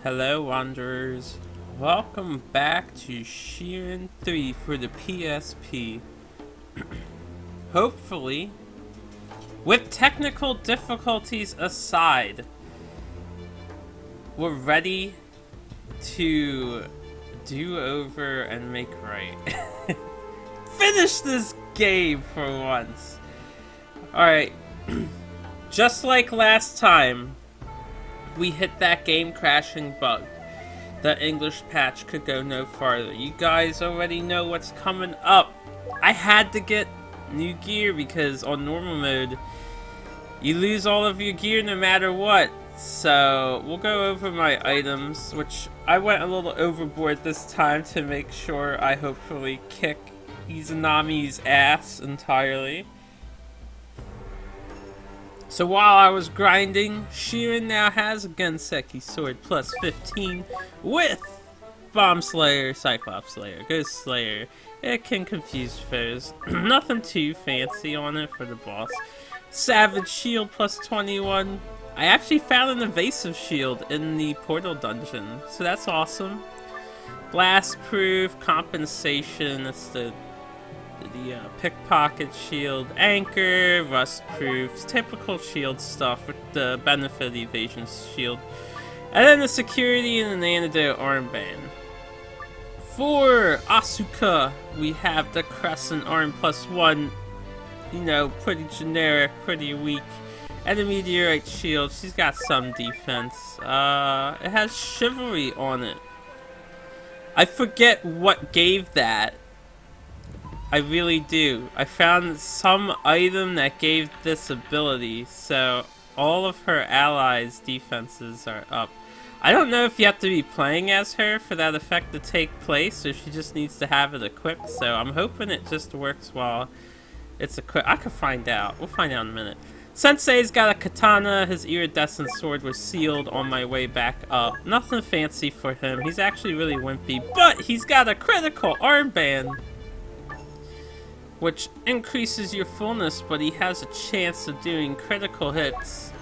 Hello, Wanderers. Welcome back to Shiren 3 for the PSP. Hopefully, with technical difficulties aside, we're ready to do over and make right. Finish this game for once. Alright, just like last time, we hit that game crashing bug. The English patch could go no farther. You guys already know what's coming up. I had to get new gear because on normal mode, you lose all of your gear no matter what. So we'll go over my items, which I went a little overboard this time to make sure I hopefully kick Izanami's ass entirely. So while I was grinding, Shiren now has a Genseki sword plus 15 with Bomb Slayer, Cyclops Slayer, Ghost Slayer. It can confuse foes. Nothing too fancy on it for the boss. Savage Shield plus 21. I actually found an evasive shield in the portal dungeon, so that's awesome. Blast Proof, Compensation, that's the pickpocket shield, anchor, rust proofs, typical shield stuff with the benefit of the evasion shield, and then the security and an antidote armband. For Asuka, we have the crescent arm plus 1, you know, pretty generic, pretty weak, and the meteorite shield. She's got some defense. It has chivalry on it. I forget what gave that. I really do. I found some item that gave this ability, so all of her allies' defenses are up. I don't know if you have to be playing as her for that effect to take place, or she just needs to have it equipped, so I'm hoping it just works while it's equipped. I could find out. We'll find out in a minute. Sensei's got a katana. His iridescent sword was sealed on my way back up. Nothing fancy for him. He's actually really wimpy, but he's got a critical armband, which increases your fullness, but he has a chance of doing critical hits.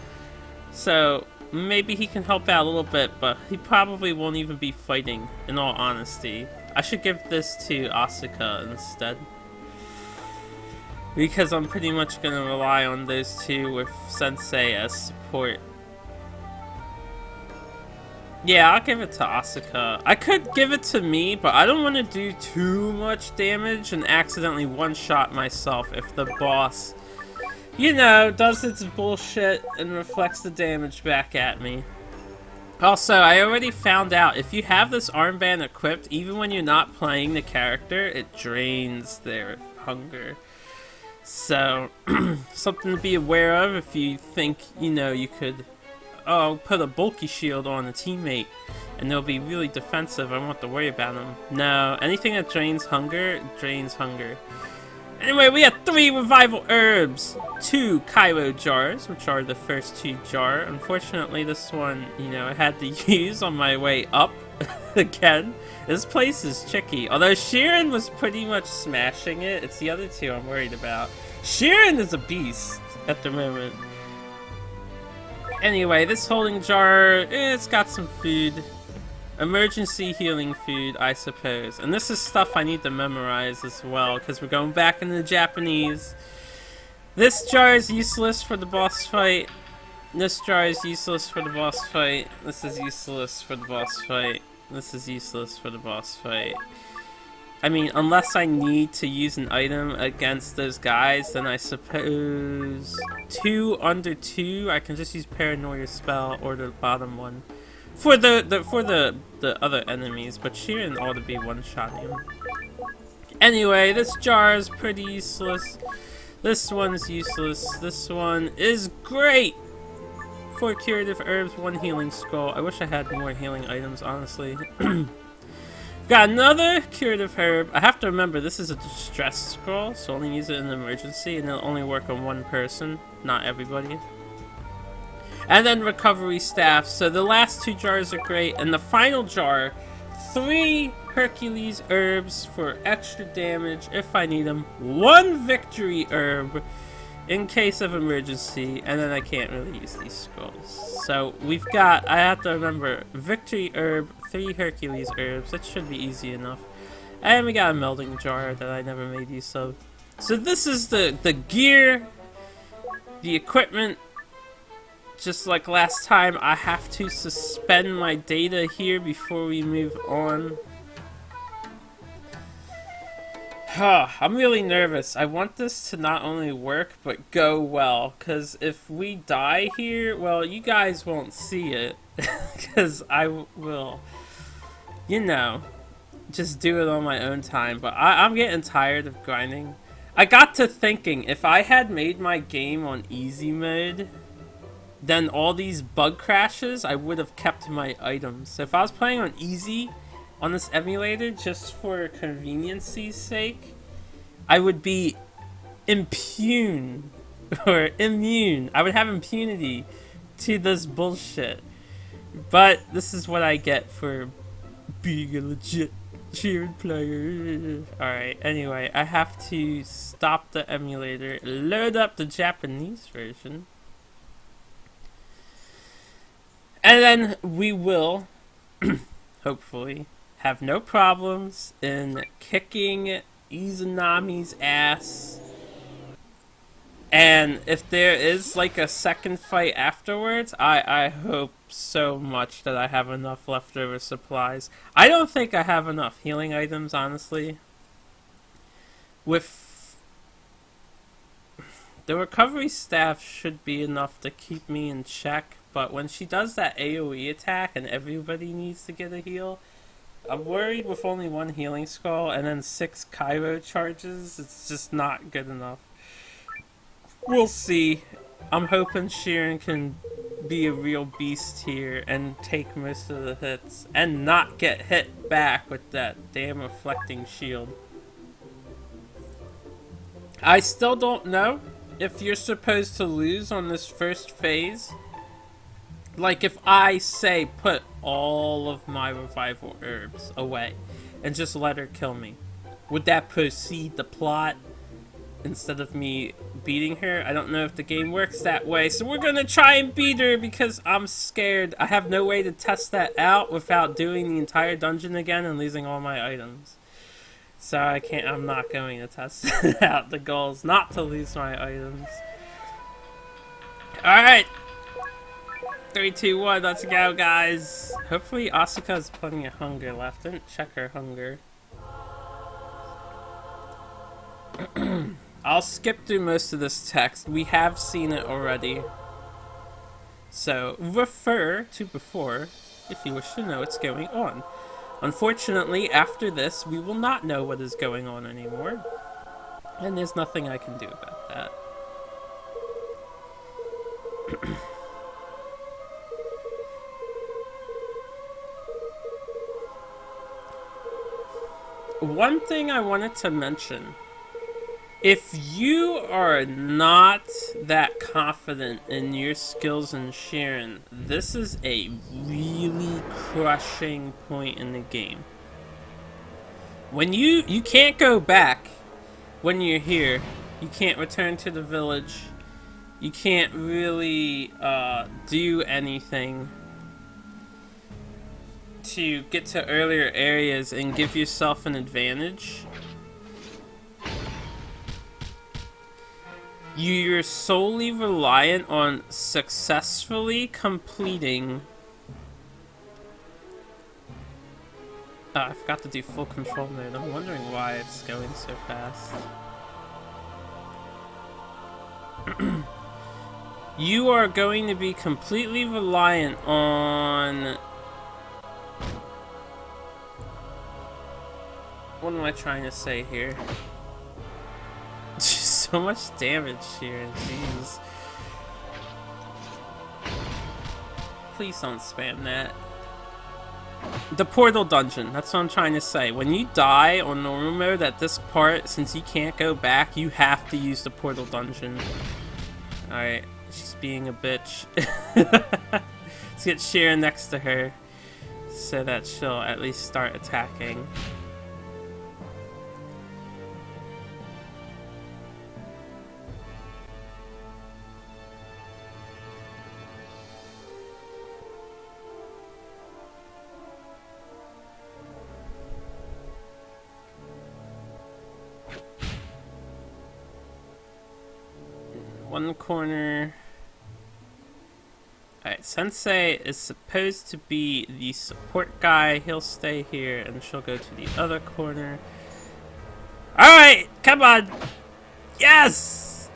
So maybe he can help out a little bit, but he probably won't even be fighting, in all honesty. I should give this to Asuka instead, because I'm pretty much going to rely on those two with Sensei as support. Yeah, I'll give it to Asuka. I could give it to me, but I don't want to do too much damage and accidentally one-shot myself if the boss, you know, does its bullshit and reflects the damage back at me. Also, I already found out, if you have this armband equipped, even when you're not playing the character, it drains their hunger. So, something to be aware of if you think, you know, you could put a bulky shield on a teammate and they'll be really defensive. I won't have to worry about them. No, anything that drains hunger, drains hunger. Anyway, we have 3 revival herbs, 2 Cairo jars, which are the first 2 jar. Unfortunately, this one, you know, I had to use on my way up again. This place is tricky. Although Shiren was pretty much smashing it, it's the other 2 I'm worried about. Shiren is a beast at the moment. Anyway, this holding jar, it's got some food. Emergency healing food, I suppose. And this is stuff I need to memorize as well, because we're going back into Japanese. This jar is useless for the boss fight. This jar is useless for the boss fight. This is useless for the boss fight. This is useless for the boss fight. I mean, unless I need to use an item against those guys, then I suppose 2 under 2, I can just use Paranoia Spell or the bottom one for the other enemies, but Shiren ought to be one-shotting him. Anyway, this jar is pretty useless. This one's useless. This one is great! 4 curative herbs, 1 healing skull. I wish I had more healing items, honestly. Got another curative herb. I have to remember this is a distress scroll, so only use it in an emergency, and it'll only work on 1 person, not everybody. And then recovery staff. So the last 2 jars are great, and the final jar, 3 Hercules herbs for extra damage if I need them, 1 victory herb, in case of emergency, and then I can't really use these scrolls. So we've got, I have to remember, Victory Herb, 3 Hercules Herbs, that should be easy enough. And we got a melding jar that I never made use of. So this is the gear, the equipment. Just like last time, I have to suspend my data here before we move on. I'm really nervous. I want this to not only work, but go well. Because if we die here, well, you guys won't see it. Because I will, you know, just do it on my own time. But I'm getting tired of grinding. I got to thinking, if I had made my game on easy mode, then all these bug crashes, I would have kept my items. So if I was playing on easy on this emulator, just for convenience's sake, I would be immune. I would have impunity to this bullshit. But this is what I get for being a legit Shiren player. Alright, anyway, I have to stop the emulator, load up the Japanese version. And then we will, hopefully, have no problems in kicking Izanami's ass. And if there is like a second fight afterwards, I hope so much that I have enough leftover supplies. I don't think I have enough healing items, honestly. With the recovery staff should be enough to keep me in check. But when she does that AoE attack and everybody needs to get a heal, I'm worried with only 1 healing scroll and then 6 Cairo charges, it's just not good enough. We'll see. I'm hoping Shiren can be a real beast here and take most of the hits and not get hit back with that damn reflecting shield. I still don't know if you're supposed to lose on this first phase. Like if I say put all of my revival herbs away and just let her kill me, would that proceed the plot instead of me beating her? I don't know if the game works that way, so we're gonna try and beat her because I'm scared. I have no way to test that out without doing the entire dungeon again and losing all my items. So I'm not going to test it out. The goal is not to lose my items. Alright. 3, 2, 1, let's go, guys. Hopefully Asuka has plenty of hunger left. Didn't check her hunger. I'll skip through most of this text. We have seen it already. So, refer to before if you wish to know what's going on. Unfortunately, after this, we will not know what is going on anymore. And there's nothing I can do about that. One thing I wanted to mention, if you are not that confident in your skills in Shiren, this is a really crushing point in the game. When you can't go back when you're here, you can't return to the village, you can't really do anything to get to earlier areas and give yourself an advantage. You're solely reliant on successfully completing... I forgot to do full control mode. I'm wondering why it's going so fast. You are going to be completely reliant on... What am I trying to say here? So much damage here, jeez. Please don't spam that. The portal dungeon, that's what I'm trying to say. When you die on normal mode at this part, since you can't go back, you have to use the portal dungeon. Alright, she's being a bitch. Let's get Shiren next to her so that she'll at least start attacking. one corner. Alright, Sensei is supposed to be the support guy. He'll stay here and she'll go to the other corner. Alright, come on! Yes!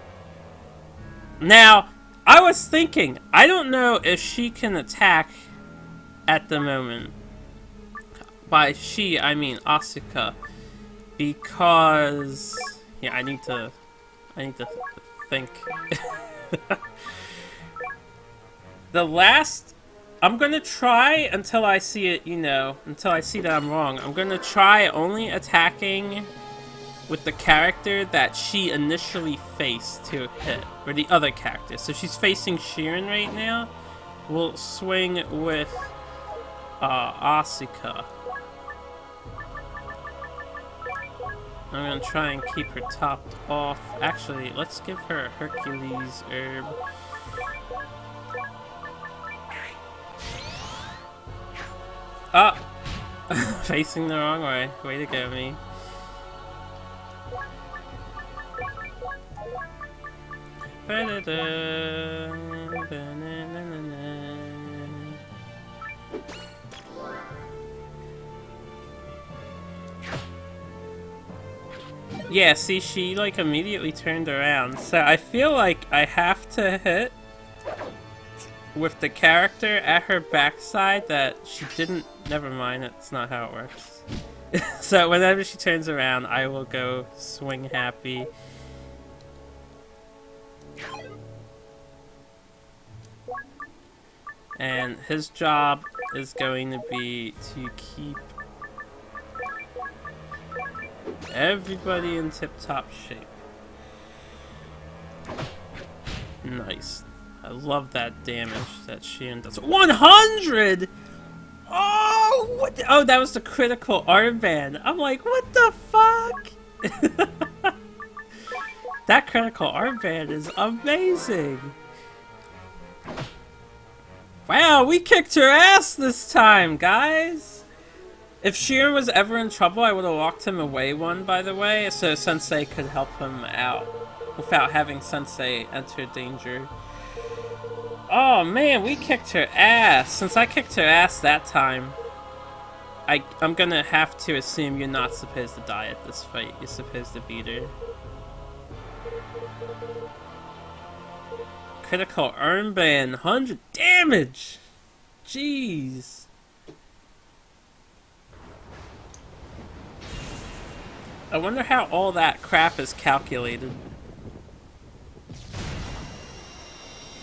Now, I was thinking, I don't know if she can attack at the moment. By she, I mean Asuka. Because... yeah, I need to think. The last... I'm gonna try until I see it, you know, until I see that I'm wrong. I'm gonna try only attacking with the character that she initially faced to hit. Or the other character. So she's facing Shiren right now. We'll swing with Asuka. I'm gonna try and keep her topped off. Actually, let's give her a Hercules herb. Ah! Facing the wrong way. Way to go, me. Yeah, see, she like immediately turned around. So I feel like I have to hit with the character at her backside that she didn't... never mind, that's not how it works. So whenever she turns around, I will go swing happy. And his job is going to be to keep everybody in tip-top shape. Nice. I love that damage that Shiren does. 100! Oh, what the, oh, that was the critical armband. I'm like, what the fuck? That critical armband is amazing. Wow, we kicked her ass this time, guys. If Shiren was ever in trouble, I would have locked him away one, by the way, so Sensei could help him out without having Sensei enter danger. Oh man, we kicked her ass. Since I kicked her ass that time, I'm gonna have to assume you're not supposed to die at this fight. You're supposed to beat her. Critical armband, 100 damage! Jeez. I wonder how all that crap is calculated.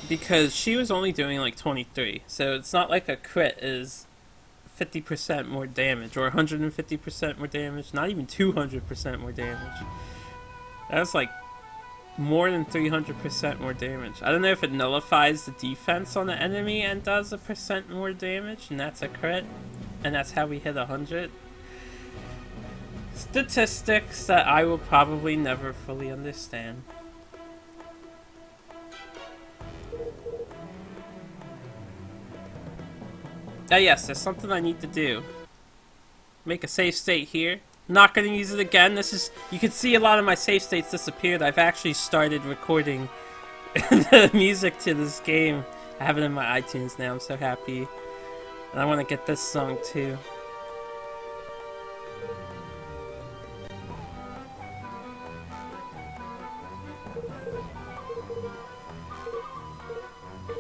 Because she was only doing like 23, so it's not like a crit is 50% more damage, or 150% more damage, not even 200% more damage. That's like more than 300% more damage. I don't know if it nullifies the defense on the enemy and does a percent more damage, and that's a crit, and that's how we hit 100. Statistics that I will probably never fully understand. Oh yes, there's something I need to do. Make a save state here. Not gonna use it again. This is... you can see a lot of my save states disappeared. I've actually started recording the music to this game. I have it in my iTunes now. I'm so happy. And I want to get this song too.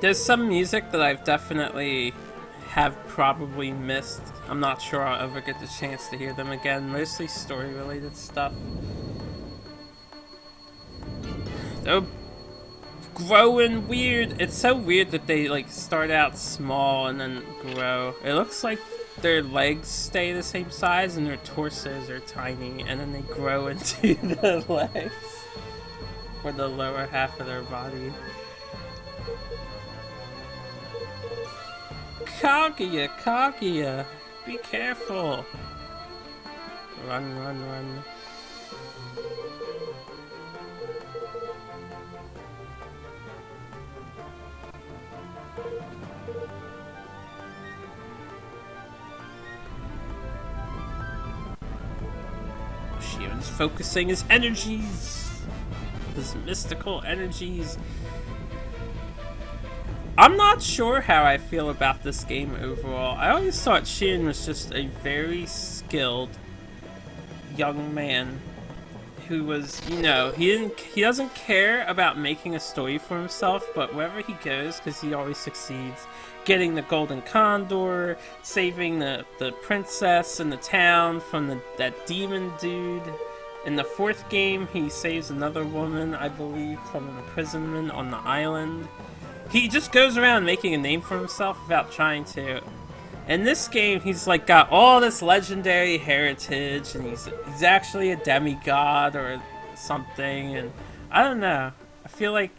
There's some music that I've definitely have probably missed. I'm not sure I'll ever get the chance to hear them again. Mostly story-related stuff. They're growing weird. It's so weird that they like start out small and then grow. It looks like their legs stay the same size and their torsos are tiny, and then they grow into the legs or the lower half of their body. Kaguya, Kaguya, be careful. Run, run, run. Shiren's focusing his energies. his mystical energies. I'm not sure how I feel about this game overall. I always thought Shiren was just a very skilled young man who was, you know, he doesn't care about making a story for himself, but wherever he goes, because he always succeeds, getting the golden condor, saving the princess in the town from that demon dude. In the fourth game, he saves another woman, I believe, from an imprisonment on the island. He just goes around making a name for himself without trying to. In this game, he's like got all this legendary heritage, and he's actually a demigod or something, and I don't know. I feel like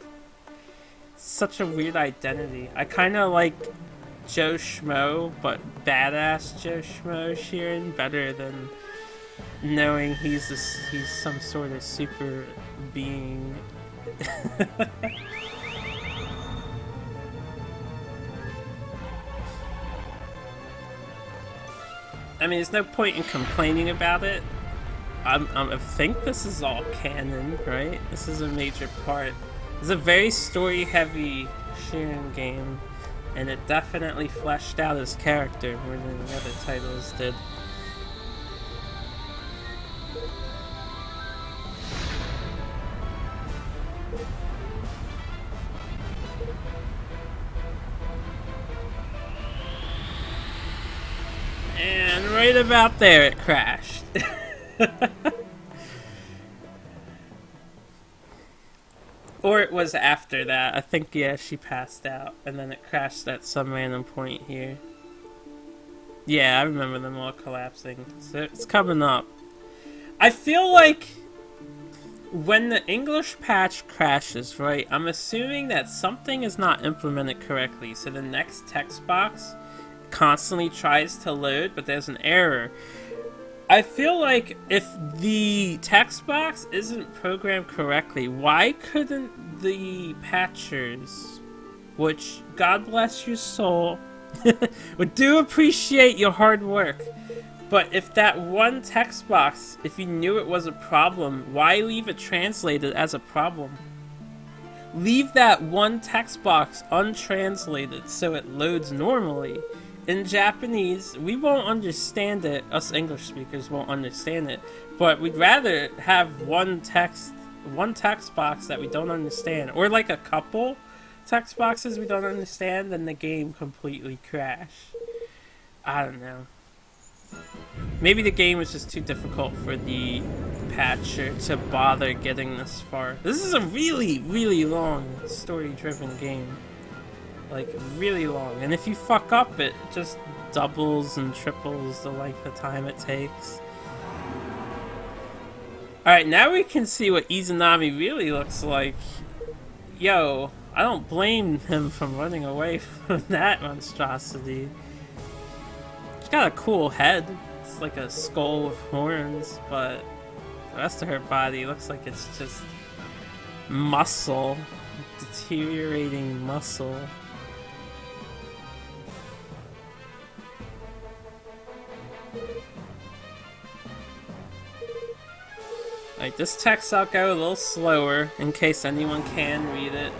such a weird identity. I kind of like Joe Schmo, but badass Joe Schmo Shiren better than knowing he's some sort of super being. I mean, there's no point in complaining about it. I think this is all canon, right? This is a major part. It's a very story-heavy Shiren game, and it definitely fleshed out his character more than the other titles did. And right about there, it crashed. Or it was after that. I think, yeah, she passed out, and then it crashed at some random point here. Yeah, I remember them all collapsing. So it's coming up. I feel like when the English patch crashes, right, I'm assuming that something is not implemented correctly. So the next text box constantly tries to load, but there's an error. I feel like if the text box isn't programmed correctly, why couldn't the patchers, which God bless your soul, we do appreciate your hard work, but if that one text box, if you knew it was a problem, why leave it translated as a problem? Leave that one text box untranslated so it loads normally. In Japanese, we won't understand it. Us English speakers won't understand it. But we'd rather have one text box that we don't understand, or like a couple text boxes we don't understand, than the game completely crash. I don't know. Maybe the game was just too difficult for the patcher to bother getting this far. This is a really, really long story-driven game. Like, really long. And if you fuck up, it just doubles and triples the length of time it takes. Alright, now we can see what Izanami really looks like. Yo, I don't blame him from running away from that monstrosity. She's got a cool head. It's like a skull with horns, but the rest of her body looks like it's just muscle. Deteriorating muscle. Like, this text I'll go a little slower in case anyone can read it.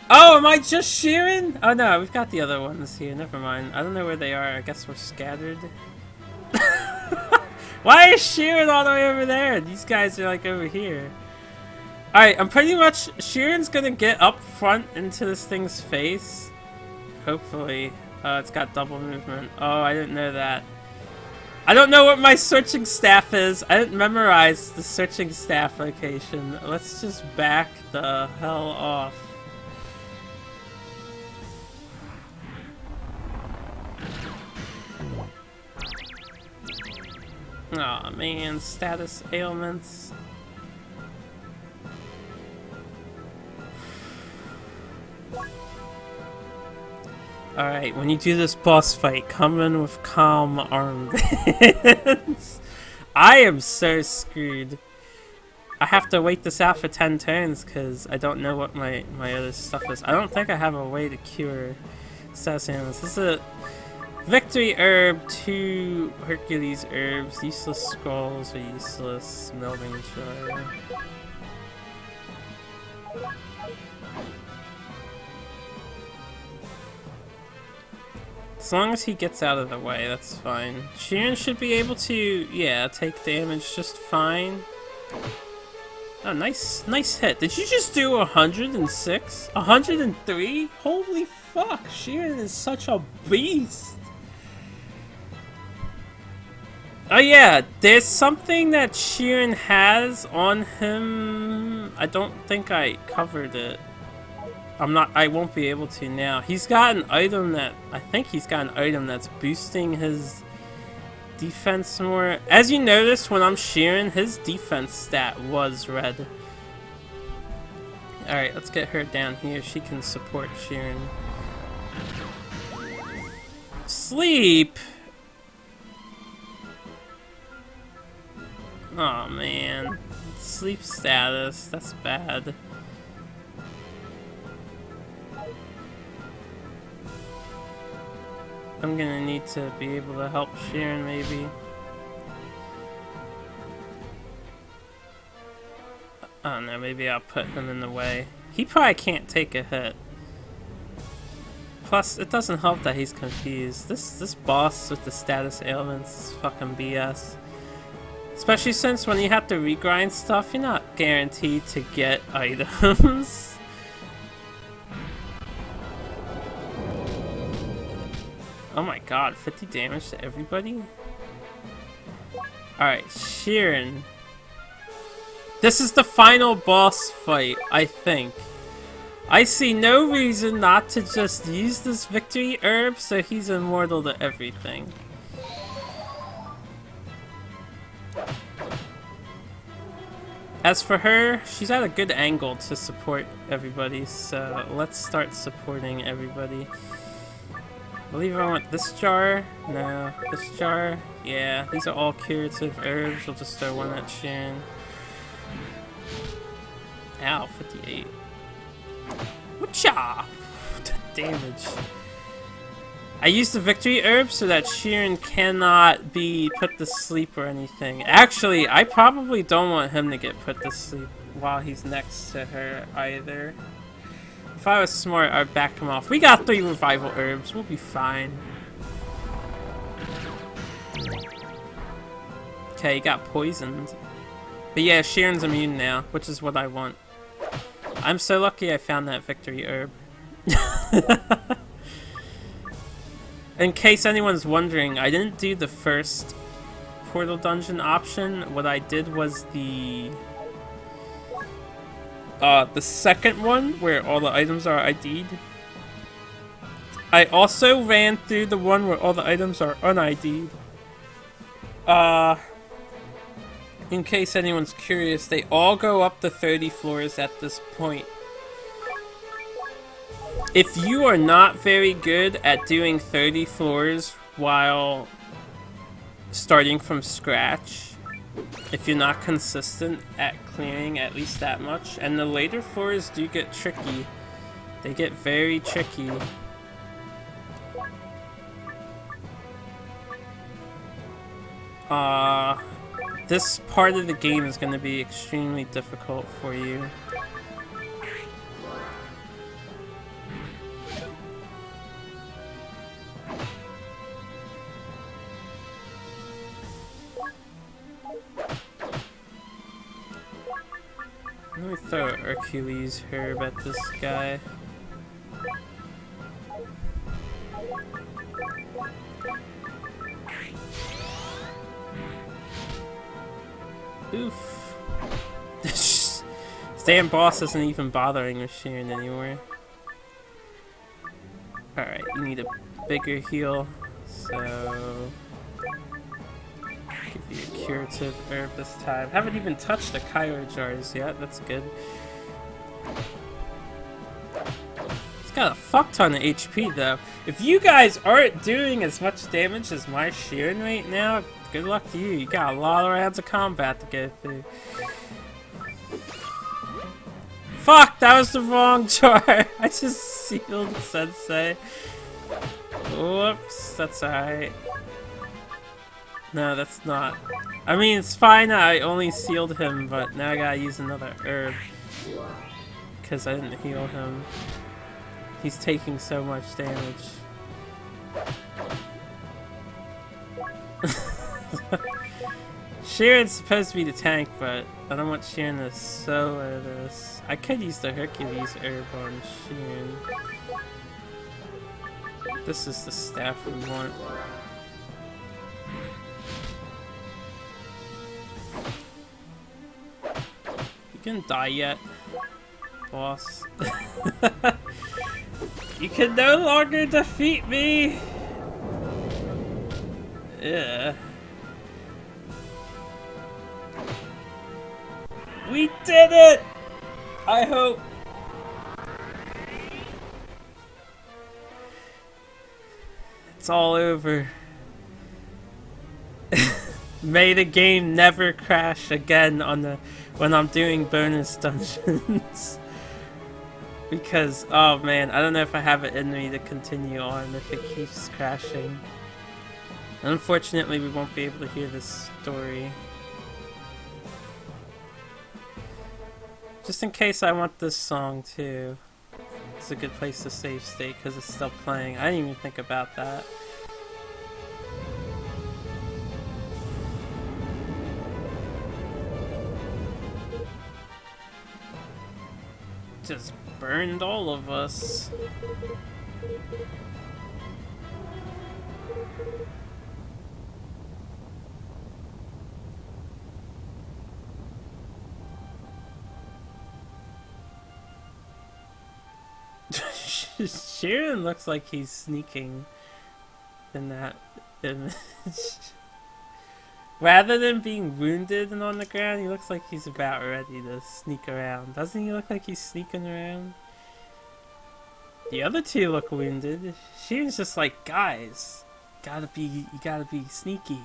Oh, am I just Shiren? Oh no, we've got the other ones here. Never mind. I don't know where they are. I guess we're scattered. Why is Shiren all the way over there? These guys are like over here. Alright, I'm pretty much... Shiren's gonna get up front into this thing's face. Hopefully. It's got double movement. Oh, I didn't know that. I don't know what my searching staff is. I didn't memorize the searching staff location. Let's just back the hell off. Aw, man, status ailments. Alright, when you do this boss fight, come in with calm armbands. I am so screwed. I have to wait this out for 10 turns because I don't know what my other stuff is. I don't think I have a way to cure status ailments. This is Victory herb, 2 Hercules herbs, useless scrolls or useless melding jar. As long as he gets out of the way, that's fine. Shiren should be able to, yeah, take damage just fine. Oh, nice hit. Did you just do 106? 103? Holy fuck, Shiren is such a beast. Oh yeah, there's something that Shiren has on him. I don't think I covered it. I won't be able to now. He's got an item that, I think he's got an item that's boosting his defense more. As you notice, when I'm Shiren, his defense stat was red. Alright, let's get her down here. She can support Shiren. Sleep! Oh man. Sleep status, that's bad. I'm gonna need to be able to help Shiren, maybe. I don't know, maybe I'll put him in the way. He probably can't take a hit. Plus, it doesn't help that he's confused. This boss with the status ailments is fucking BS. Especially since when you have to regrind stuff, you're not guaranteed to get items. Oh my god, 50 damage to everybody? Alright, Shiren. This is the final boss fight, I think. I see no reason not to just use this victory herb so he's immortal to everything. As for her, she's at a good angle to support everybody, so let's start supporting everybody. I believe I want this jar. No, this jar. Yeah, these are all curative herbs. We'll just throw one at Shiren. Ow, 58. Whatcha! Damage. I used the victory herb so that Shiren cannot be put to sleep or anything. Actually, I probably don't want him to get put to sleep while he's next to her either. If I was smart, I'd back him off. We got 3 revival herbs. We'll be fine. Okay, he got poisoned. But yeah, Shiren's immune now, which is what I want. I'm so lucky I found that victory herb. In case anyone's wondering, I didn't do the first portal dungeon option. What I did was the second one, where all the items are ID'd. I also ran through the one where all the items are un-ID'd. In case anyone's curious, they all go up to 30 floors at this point. If you are not very good at doing 30 floors while starting from scratch, if you're not consistent at clearing at least that much, and the later floors do get tricky. They get very tricky. This part of the game is going to be extremely difficult for you. Let me throw an Hercules herb at this guy. Oof. This damn boss isn't even bothering with Shiren anymore. Alright, you need a bigger heal, so give you a curative herb this time. Haven't even touched the Cairo jars yet, that's good. It's got a fuck ton of HP though. If you guys aren't doing as much damage as my Shiren right now, good luck to you. You got a lot of rounds of combat to go through. Fuck, that was the wrong jar. I just sealed Sensei. Whoops, that's alright. No, that's not. I mean, it's fine, I only sealed him, but now I gotta use another herb. Because I didn't heal him. He's taking so much damage. Shiren's supposed to be the tank, but I don't want Shiren to solo this. I could use the Hercules herb on Shiren. This is the staff we want. You can die yet, boss. You can no longer defeat me! Yeah. We did it! I hope. It's all over. May the game never crash again on the when I'm doing bonus dungeons. Because, oh man, I don't know if I have it in me to continue on if it keeps crashing. Unfortunately, we won't be able to hear this story. Just in case I want this song too. It's a good place to save state because it's still playing. I didn't even think about that. Just burned all of us. Shiren looks like he's sneaking in that image. Rather than being wounded and on the ground, he looks like he's about ready to sneak around. Doesn't he look like he's sneaking around? The other two look wounded. Shiren's just like, guys, you gotta be sneaky.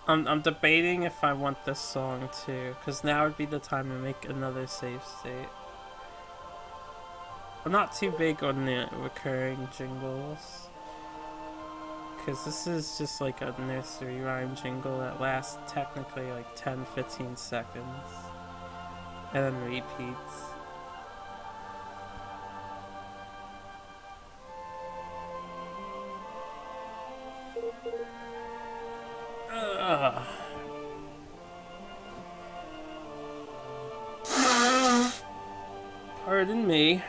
I'm debating if I want this song too, because now would be the time to make another save state. I'm not too big on the recurring jingles, because this is just like a nursery rhyme jingle that lasts technically like 10-15 seconds, and then repeats. Pardon me.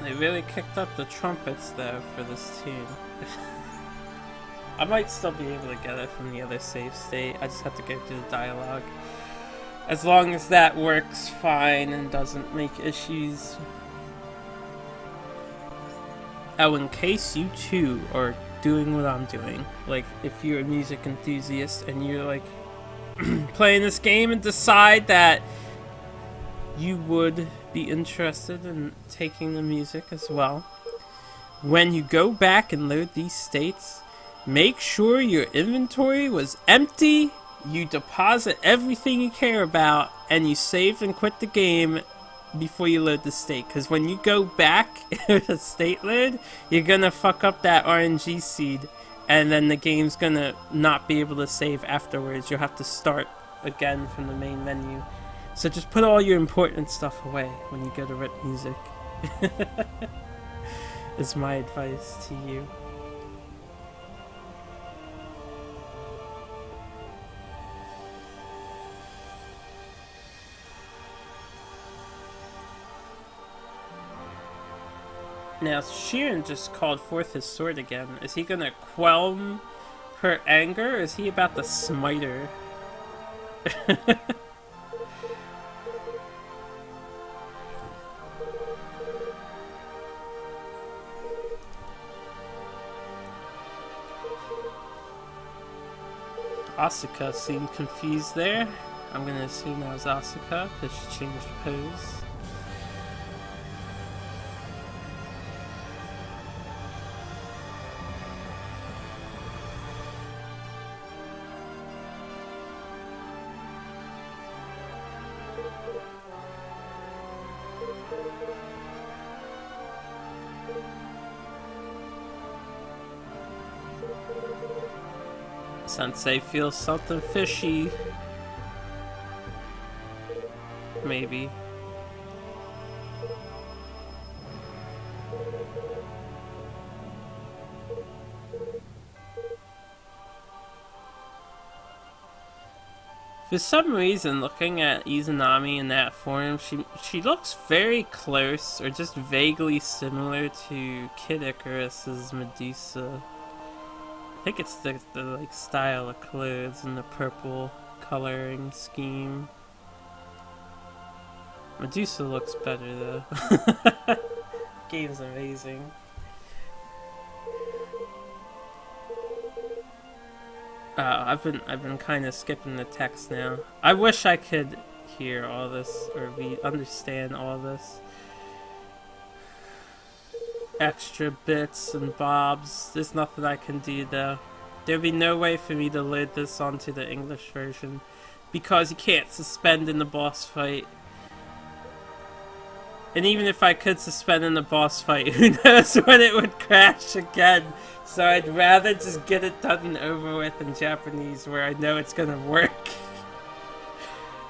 They really kicked up the trumpets though for this tune. I might still be able to get it from the other save state. I just have to go through the dialogue. As long as that works fine and doesn't make issues. Oh, in case you too are doing what I'm doing, like if you're a music enthusiast and you're like playing this game and decide that you would be interested in taking the music as well, when you go back and load these states, make sure your inventory was empty, you deposit everything you care about, and you save and quit the game before you load the state, because when you go back to state load, you're gonna fuck up that RNG seed, and then the game's gonna not be able to save afterwards. You'll have to start again from the main menu. So just put all your important stuff away when you go to rip music. Is my advice to you. Now, Shiren just called forth his sword again. Is he gonna quell her anger, or is he about to smite her? Asuka seemed confused there. I'm gonna assume that was Asuka because she changed pose. Sensei feels something fishy. Maybe. For some reason, looking at Izanami in that form, she looks very close, or just vaguely similar to Kid Icarus's Medusa. I think it's the like style of clothes and the purple coloring scheme. Medusa looks better though. Game's amazing. I've been kind of skipping the text now. I wish I could hear all this or understand all this. Extra bits and bobs. There's nothing I can do though. There'd be no way for me to load this onto the English version because you can't suspend in the boss fight. And even if I could suspend in the boss fight, who knows when it would crash again. So I'd rather just get it done and over with in Japanese where I know it's gonna work.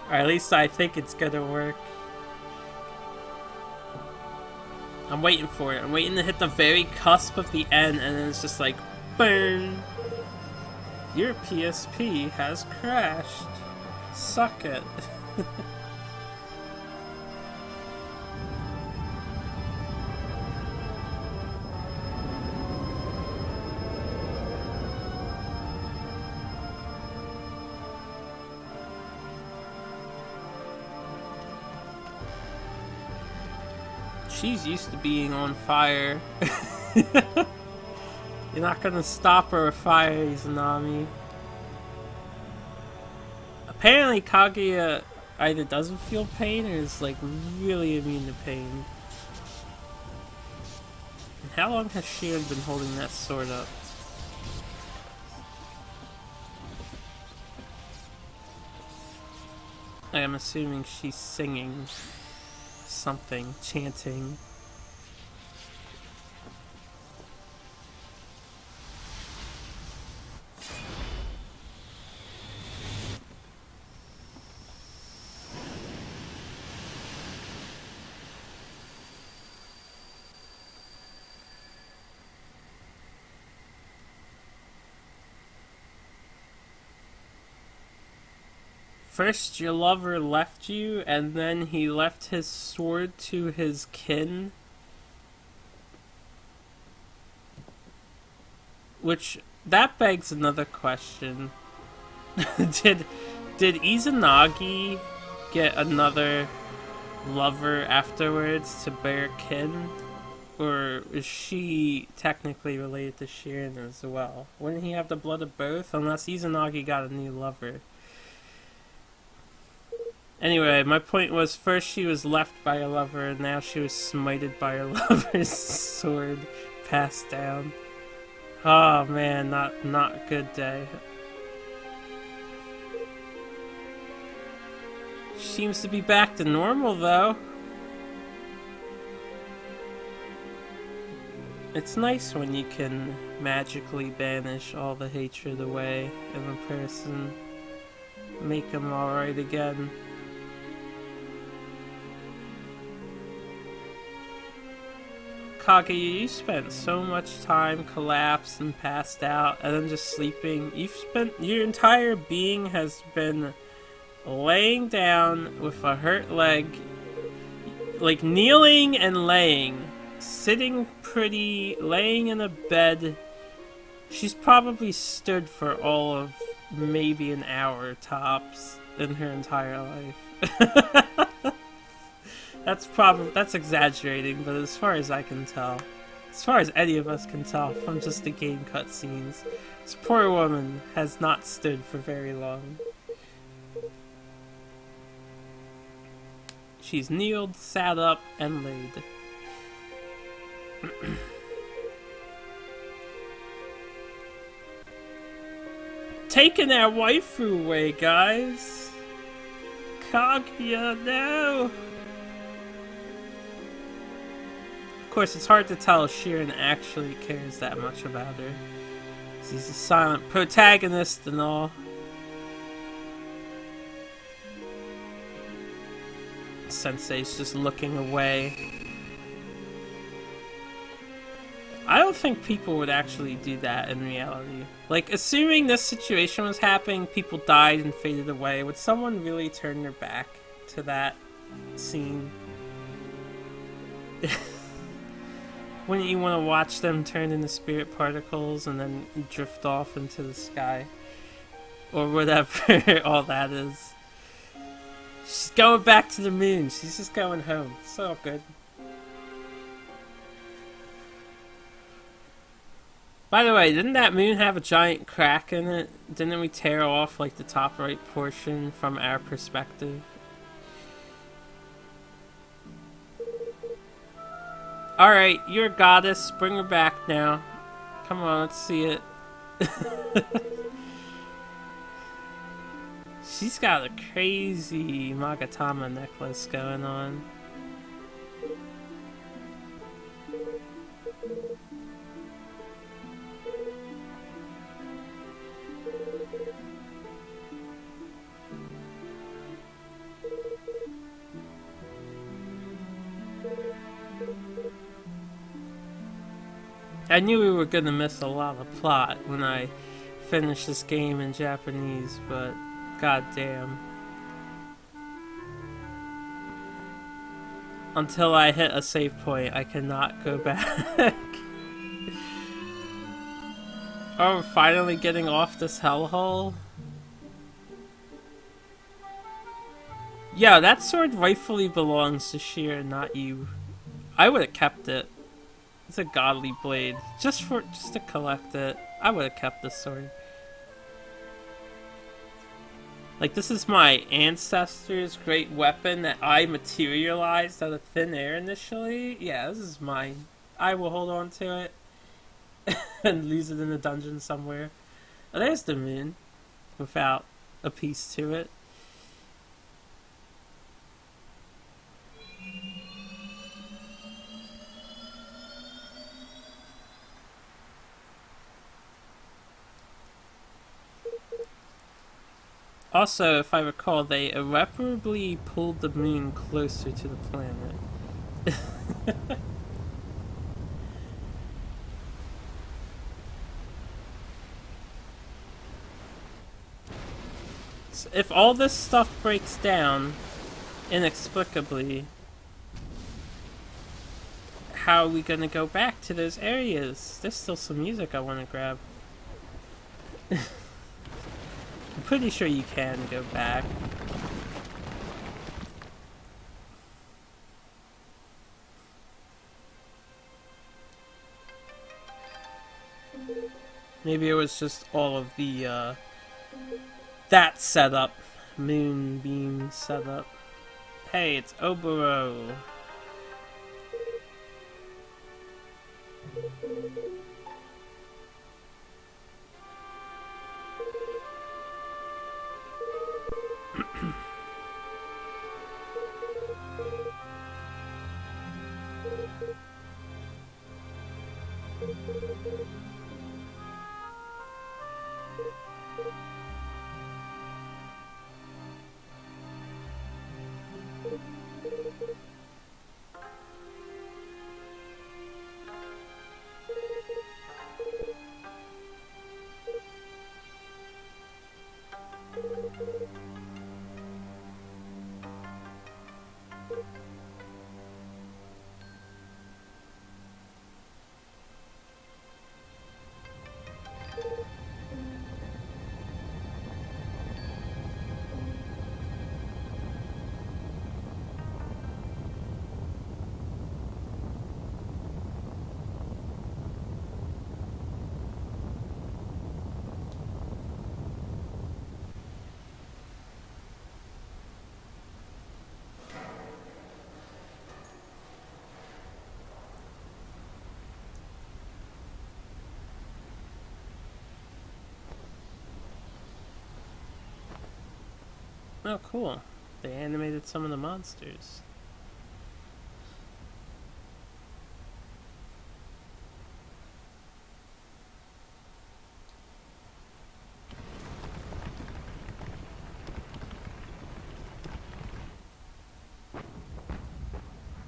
Or at least I think it's gonna work. I'm waiting for it. I'm waiting to hit the very cusp of the end, and then it's just like, burn. Your PSP has crashed. Suck it. She's used to being on fire. You're not gonna stop her with fire, Izanami. Apparently Kaguya either doesn't feel pain or is like really immune to pain. And how long has Shiren been holding that sword up? I'm assuming she's singing something, chanting. First your lover left you, and then he left his sword to his kin. Which, that begs another question. Did Izanagi get another lover afterwards to bear kin? Or is she technically related to Shiren as well? Wouldn't he have the blood of both? Unless Izanagi got a new lover. Anyway, my point was, first she was left by a lover, and now she was smited by her lover's sword passed down. Oh man, not a good day. She seems to be back to normal though. It's nice when you can magically banish all the hatred away in a person. Make them alright again. Kaguya, you spent so much time collapsed and passed out and then just sleeping. You've spent, your entire being has been laying down with a hurt leg, like kneeling and laying. Sitting pretty, laying in a bed. She's probably stood for all of maybe an hour tops in her entire life. That's exaggerating, but as far as I can tell, as far as any of us can tell from just the game cutscenes, this poor woman has not stood for very long. She's kneeled, sat up, and laid. Taking our waifu away, guys! Kaguya, no! Of course, it's hard to tell if Shiren actually cares that much about her. He's a silent protagonist and all. Sensei's just looking away. I don't think people would actually do that in reality. Like, assuming this situation was happening, people died and faded away, would someone really turn their back to that scene? Wouldn't you want to watch them turn into spirit particles and then drift off into the sky? Or whatever all that is. She's going back to the moon. She's just going home. It's all good. By the way, didn't that moon have a giant crack in it? Didn't we tear off like the top right portion from our perspective? Alright, you're a goddess. Bring her back now. Come on, let's see it. She's got a crazy Magatama necklace going on. I knew we were gonna miss a lot of plot when I finished this game in Japanese, but goddamn. Until I hit a save point, I cannot go back. Oh, we're finally getting off this hellhole? Yeah, that sword rightfully belongs to Shiren, not you. I would have kept it. It's a godly blade. Just to collect it. I would have kept this sword. Like, this is my ancestors' great weapon that I materialized out of thin air initially. Yeah, this is mine. I will hold on to it. And lose it in a dungeon somewhere. Oh, there's the moon. Without a piece to it. Also, if I recall, they irreparably pulled the moon closer to the planet. So if all this stuff breaks down inexplicably, how are we gonna go back to those areas? There's still some music I want to grab. I'm pretty sure you can go back. Maybe it was just all of the, that setup. Moonbeam setup. Hey, it's Oboro. Oh, cool. They animated some of the monsters.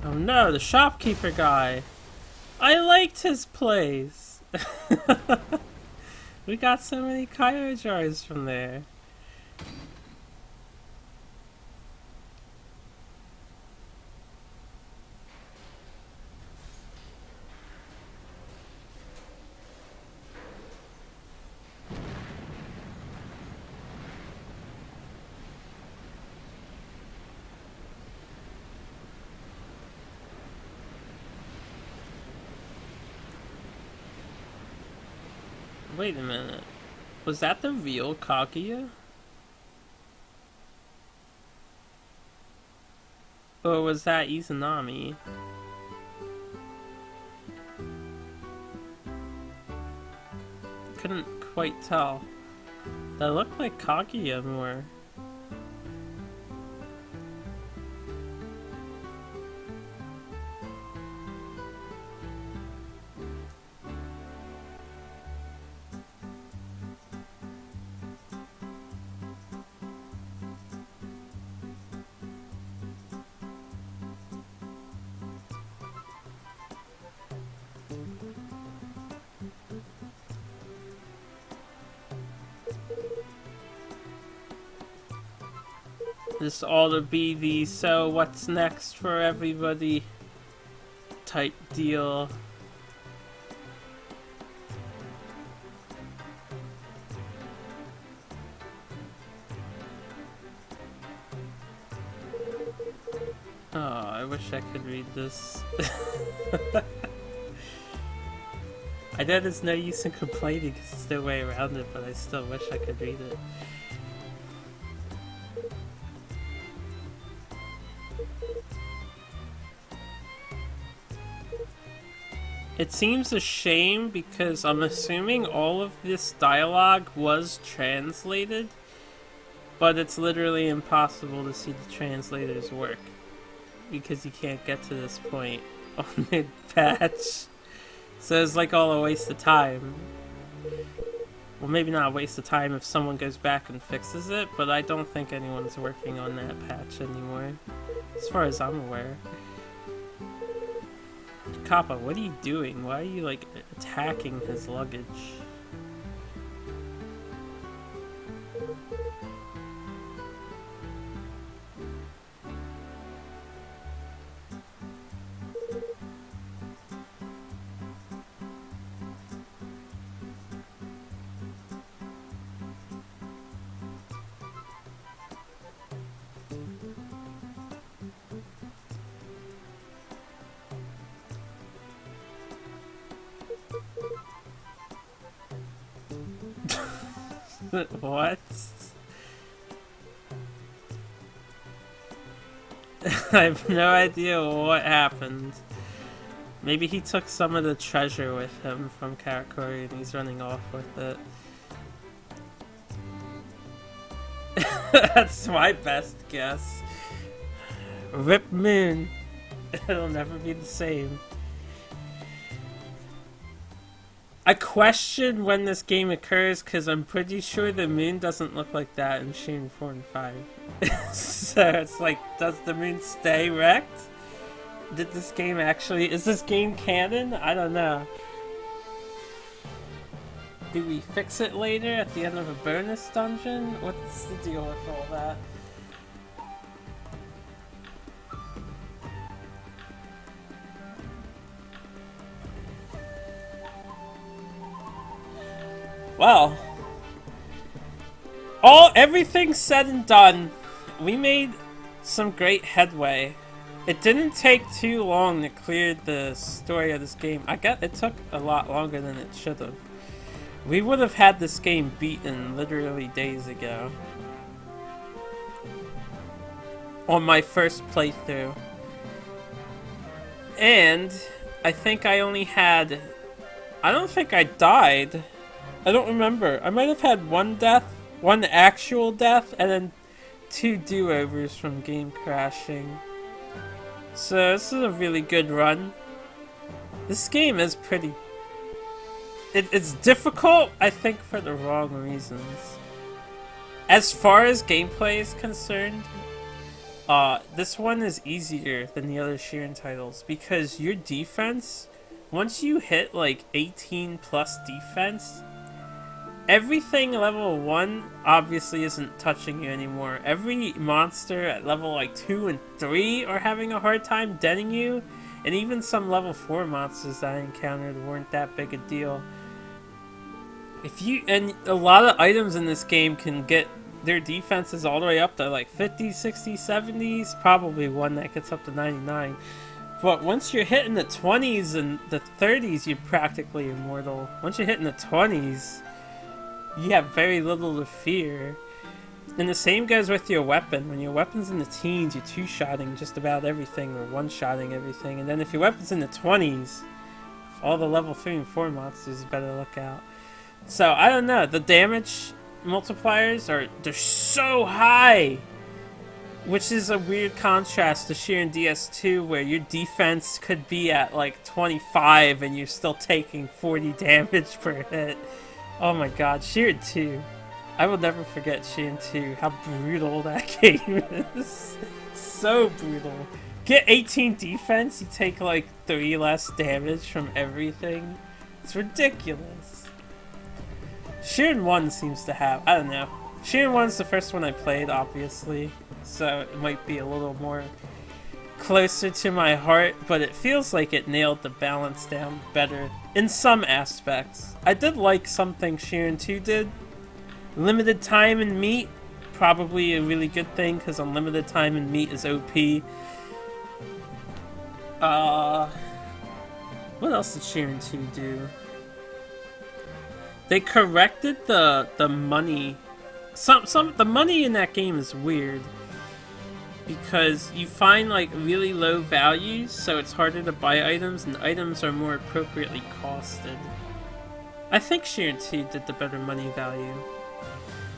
Oh no, the shopkeeper guy. I liked his place. We got so many Kyro jars from there. Wait a minute. Was that the real Kaguya? Or was that Izanami? Couldn't quite tell. That looked like Kaguya more. This ought to be the so what's next for everybody type deal. Oh, I wish I could read this. I know there's no use in complaining because there's no way around it, but I still wish I could read it. It seems a shame because I'm assuming all of this dialogue was translated, but it's literally impossible to see the translators work because you can't get to this point on mid-patch. So it's like all a waste of time. Well, maybe not a waste of time if someone goes back and fixes it, but I don't think anyone's working on that patch anymore, as far as I'm aware. Kappa, what are you doing? Why are you, like, attacking his luggage? What? I have no idea what happened. Maybe he took some of the treasure with him from Karakuri and he's running off with it. That's my best guess. Rip Moon. It'll never be the same. I question when this game occurs because I'm pretty sure the moon doesn't look like that in Shiren 4 and 5. So it's like, does the moon stay wrecked? Did this game actually... Is this game canon? I don't know. Do we fix it later at the end of a bonus dungeon? What's the deal with all that? Well, everything said and done, we made some great headway. It didn't take too long to clear the story of this game. I get it took a lot longer than it should have. We would have had this game beaten literally days ago. On my first playthrough. And I think I only had... I don't think I died. I don't remember. I might have had one death, one actual death, and then 2 do-overs from game crashing. So this is a really good run. This game is pretty... It's difficult, I think, for the wrong reasons. As far as gameplay is concerned, this one is easier than the other Shiren titles because your defense, once you hit like 18 plus defense, everything level 1 obviously isn't touching you anymore. Every monster at level like 2 and 3 are having a hard time denting you, and even some level 4 monsters that I encountered weren't that big a deal. And a lot of items in this game can get their defenses all the way up to like 50s, 60s, 70s, probably one that gets up to 99. But once you're hitting the 20s and the 30s, you're practically immortal. Once you're hitting the 20s, you have very little to fear. And the same goes with your weapon. When your weapon's in the teens, you're two-shotting just about everything, or one-shotting everything. And then if your weapon's in the 20s, all the level 3 and 4 monsters better look out. So, I don't know, the damage multipliers they're so high! Which is a weird contrast to Shiren DS2, where your defense could be at like 25 and you're still taking 40 damage per hit. Oh my god, Shiren 2. I will never forget Shiren 2, how brutal that game is. So brutal. Get 18 defense, you take like 3 less damage from everything. It's ridiculous. Shiren 1 seems to have, I don't know. Shiren 1's the first one I played, obviously, so it might be a little more closer to my heart, but it feels like it nailed the balance down better in some aspects. I did like something Shiren 2 did. Limited time and meat, probably a really good thing, because unlimited time and meat is OP. What else did Shiren 2 do? They corrected the money. The money in that game is weird because you find like really low values, so it's harder to buy items, and items are more appropriately costed. I think Shiren 2 did the better money value,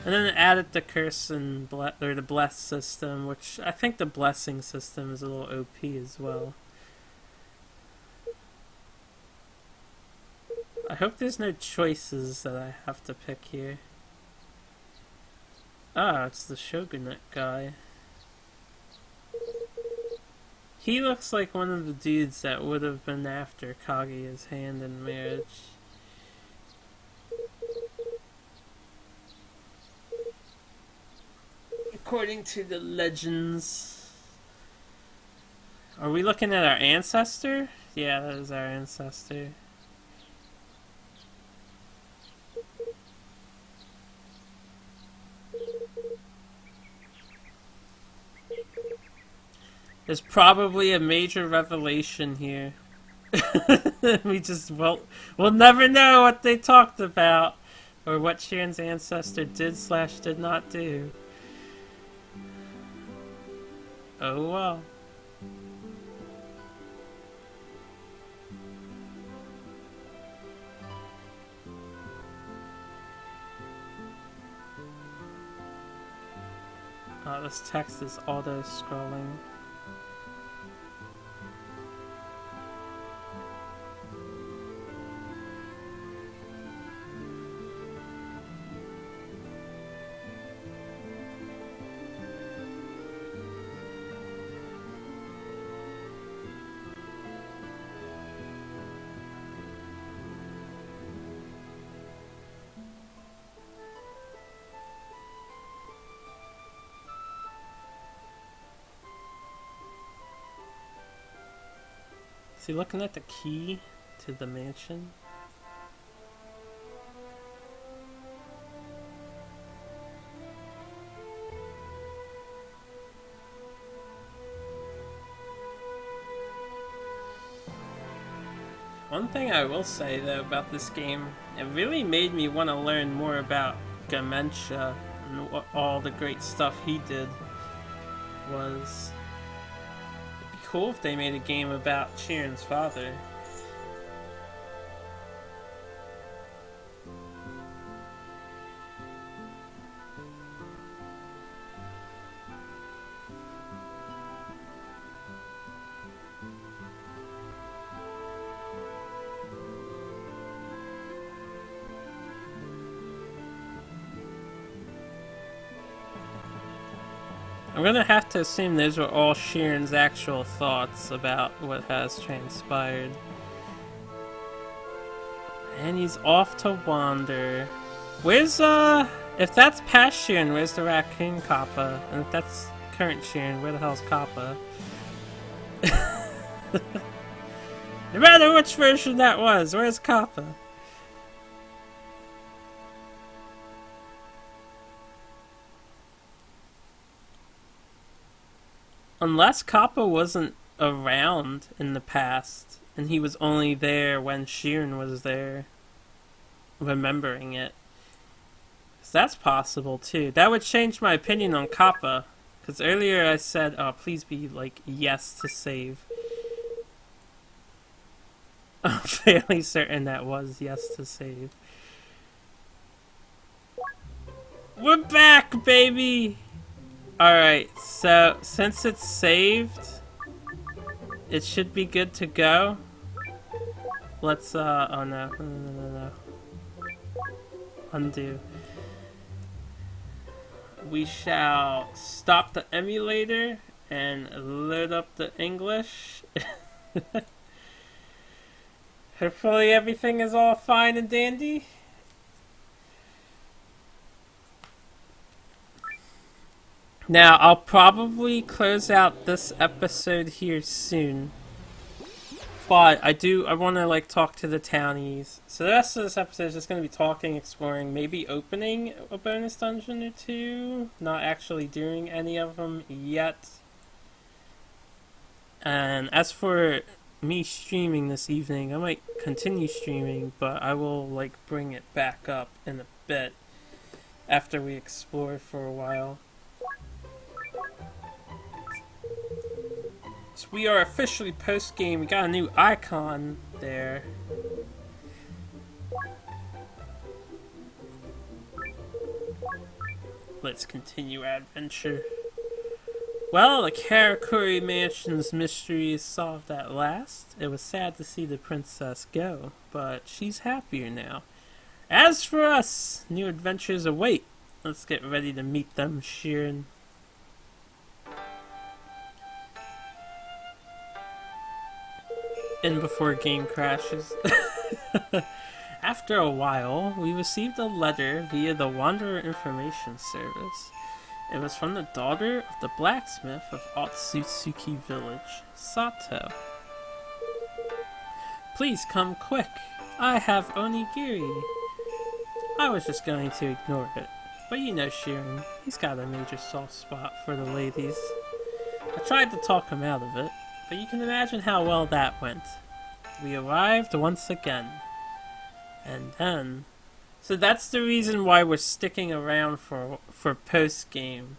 and then it added the curse and the bless system, which I think the blessing system is a little OP as well. I hope there's no choices that I have to pick here. Ah, it's the Shogunate guy. He looks like one of the dudes that would have been after Kaguya's hand in marriage. According to the legends. Are we looking at our ancestor? Yeah, that is our ancestor. There's probably a major revelation here. We'll never know what they talked about, or what Shiren's ancestor did/did not do. Oh well. Oh, this text is auto-scrolling. Is he looking at the key to the mansion? One thing I will say though about this game, it really made me want to learn more about Gamensha and what all the great stuff he did was. Cool if they made a game about Shiren's father. I'm gonna have to assume those were all Shiren's actual thoughts about what has transpired. And he's off to wander. Where's, if that's past Shiren, where's the raccoon Kappa? And if that's current Shiren, where the hell's Kappa? No matter which version that was, where's Kappa? Unless Kappa wasn't around in the past, and he was only there when Shiren was there, remembering it. So that's possible too. That would change my opinion on Kappa, because earlier I said, oh, please be like, yes to save. I'm fairly certain that was yes to save. We're back, baby! Alright, so since it's saved, it should be good to go. Let's, oh no. Undo. We shall stop the emulator and load up the English. Hopefully everything is all fine and dandy. Now, I'll probably close out this episode here soon. But I want to like talk to the townies. So the rest of this episode is just going to be talking, exploring, maybe opening a bonus dungeon or two. Not actually doing any of them yet. And as for me streaming this evening, I might continue streaming, but I will like bring it back up in a bit after we explore for a while. So we are officially post-game. We got a new icon there. Let's continue our adventure. Well, the Karakuri Mansion's mystery is solved at last. It was sad to see the princess go, but she's happier now. As for us, new adventures await. Let's get ready to meet them, Shiren. And before game crashes. After a while, we received a letter via the Wanderer Information Service. It was from the daughter of the blacksmith of Uki Village, Sato. Please come quick. I have onigiri. I was just going to ignore it, but you know Shiren, he's got a major soft spot for the ladies. I tried to talk him out of it, but you can imagine how well that went. We arrived once again. And then... So that's the reason why we're sticking around for post-game.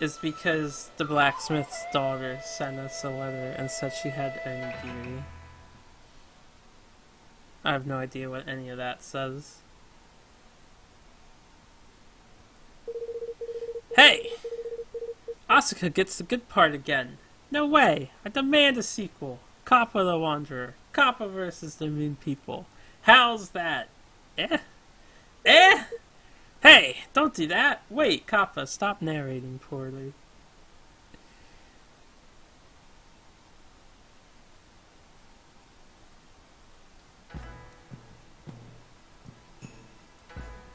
Is because the blacksmith's daughter sent us a letter and said she had onigiri. I have no idea what any of that says. Hey! Asuka gets the good part again. No way! I demand a sequel. Kappa the Wanderer. Kappa versus the Moon People. How's that? Eh? Eh? Hey! Don't do that! Wait, Kappa, stop narrating poorly.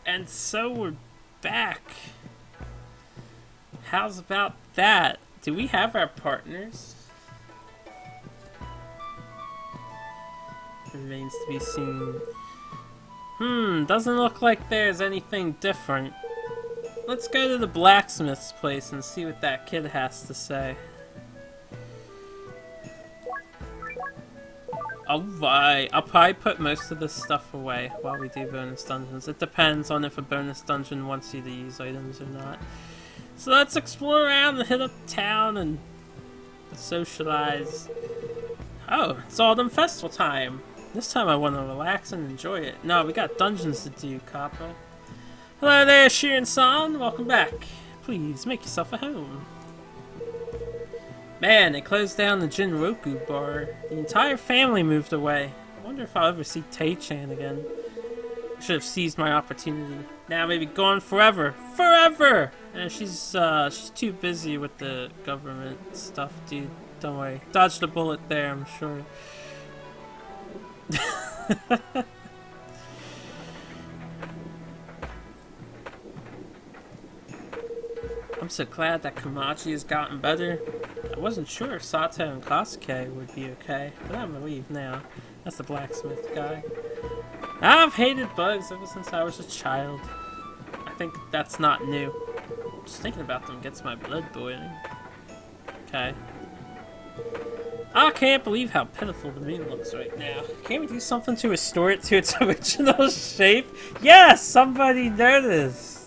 And so we're back. How's about that? Do we have our partners? Remains to be seen. Doesn't look like there's anything different. Let's go to the blacksmith's place and see what that kid has to say. Alright, I'll probably put most of this stuff away while we do bonus dungeons. It depends on if a bonus dungeon wants you to use items or not. So let's explore around and hit up town and socialize. Oh, it's autumn festival time. This time I want to relax and enjoy it. No, we got dungeons to do, Kappa. Hello there, Shiren-san. Welcome back. Please, make yourself at home. Man, they closed down the Jinroku bar. The entire family moved away. I wonder if I'll ever see Tei-chan again. Should have seized my opportunity. Now maybe gone forever. Forever! And she's too busy with the government stuff, dude. Don't worry. Dodged a bullet there, I'm sure. I'm so glad that Komachi has gotten better. I wasn't sure if Sato and Kasuke would be okay, but I'm gonna leave now. That's the blacksmith guy. I've hated bugs ever since I was a child. I think that's not new. Just thinking about them gets my blood boiling. Okay. I can't believe how pitiful the moon looks right now. Can't we do something to restore it to its original shape? Yes! Somebody noticed!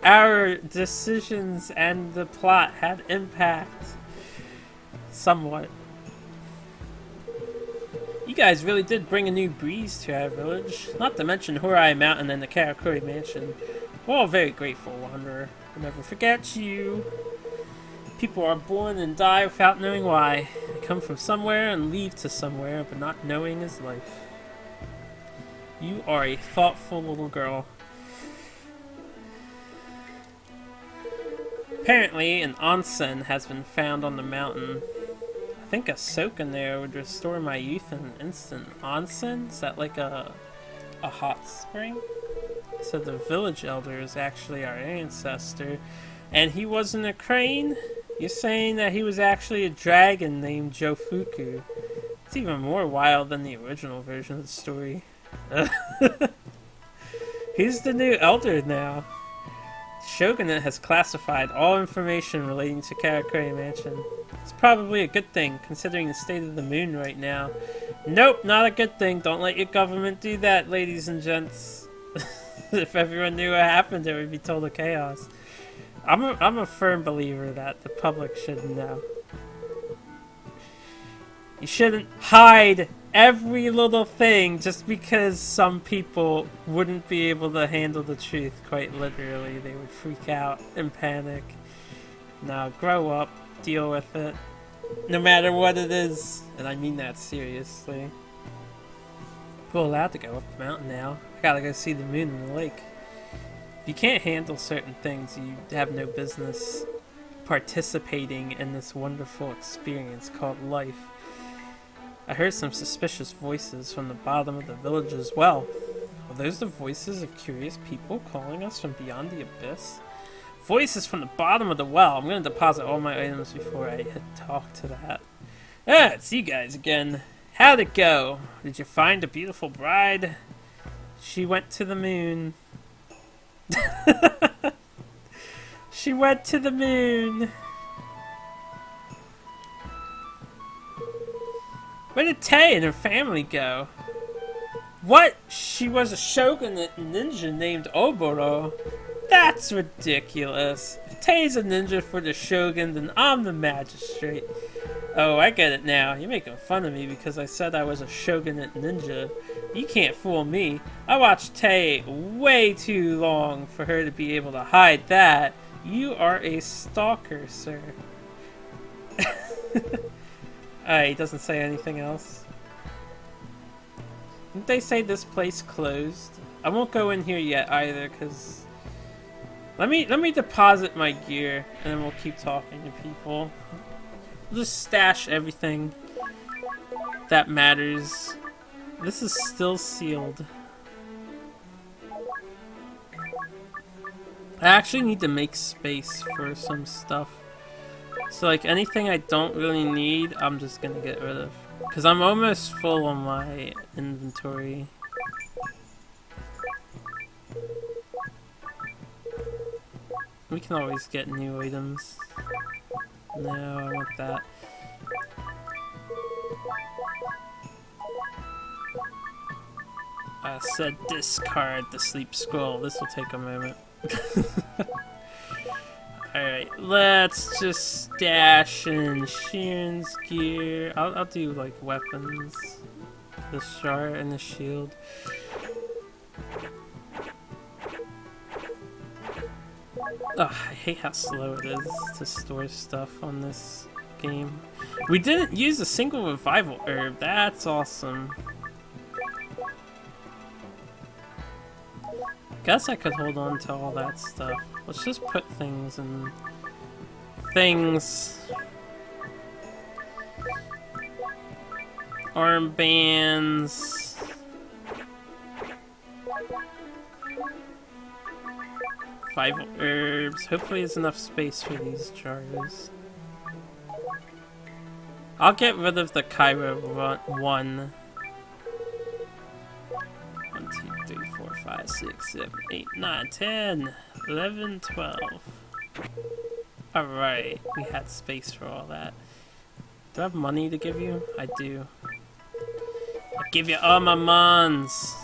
Our decisions and the plot had impact. Somewhat. You guys really did bring a new breeze to our village. Not to mention Furai Mountain and the Karakuri Mansion. We're all very grateful, Wanderer. We'll never forget you. People are born and die without knowing why. They come from somewhere and leave to somewhere, but not knowing is life. You are a thoughtful little girl. Apparently, an onsen has been found on the mountain. I think a soak in there would restore my youth in an instant. Onsen? Is that like a hot spring? So the village elder is actually our ancestor. And he wasn't a crane? You're saying that he was actually a dragon named Jofuku. It's even more wild than the original version of the story. He's the new elder now. Shogunate has classified all information relating to Karakuri Mansion. It's probably a good thing, considering the state of the moon right now. Nope, not a good thing. Don't let your government do that, ladies and gents. If everyone knew what happened, it would be total chaos. I'm a firm believer that the public should know. You shouldn't hide every little thing just because some people wouldn't be able to handle the truth. Quite literally, they would freak out and panic. Now grow up, deal with it, no matter what it is, and I mean that seriously. We're allowed to go up the mountain now. I gotta go see the moon and the lake. If you can't handle certain things, you have no business participating in this wonderful experience called life. I heard some suspicious voices from the bottom of the village as well. Are those the voices of curious people calling us from beyond the abyss? Voices from the bottom of the well. I'm going to deposit all my items before I talk to that. Ah, it's you guys again. How'd it go? Did you find a beautiful bride? She went to the moon. She went to the moon. Where did Tei and her family go? What? She was a shogunate ninja named Oboro? That's ridiculous. If Tei's a ninja for the shogun, then I'm the magistrate. Oh, I get it now. You're making fun of me because I said I was a shogunate ninja. You can't fool me. I watched Tei way too long for her to be able to hide that. You are a stalker, sir. He doesn't say anything else. Didn't they say this place closed? I won't go in here yet either, cause let me deposit my gear and then we'll keep talking to people. We'll just stash everything that matters. This is still sealed. I actually need to make space for some stuff. So like anything I don't really need, I'm just gonna get rid of. Because I'm almost full on my inventory. We can always get new items. No, I want that. I said discard the sleep scroll. This will take a moment. Alright, let's just stash in Shiren's gear. I'll do like weapons. The shard and the shield. Ugh, I hate how slow it is to store stuff on this game. We didn't use a single revival herb. That's awesome. guess I could hold on to all that stuff. Let's just put things in... things... armbands... 5 herbs. Hopefully there's enough space for these jars. I'll get rid of the Cairo one. 1, 2, 3, 4, 5, 6, 7, 8, 9, 10, 11, 12. Alright, we had space for all that. Do I have money to give you? I do. I give you all my mons.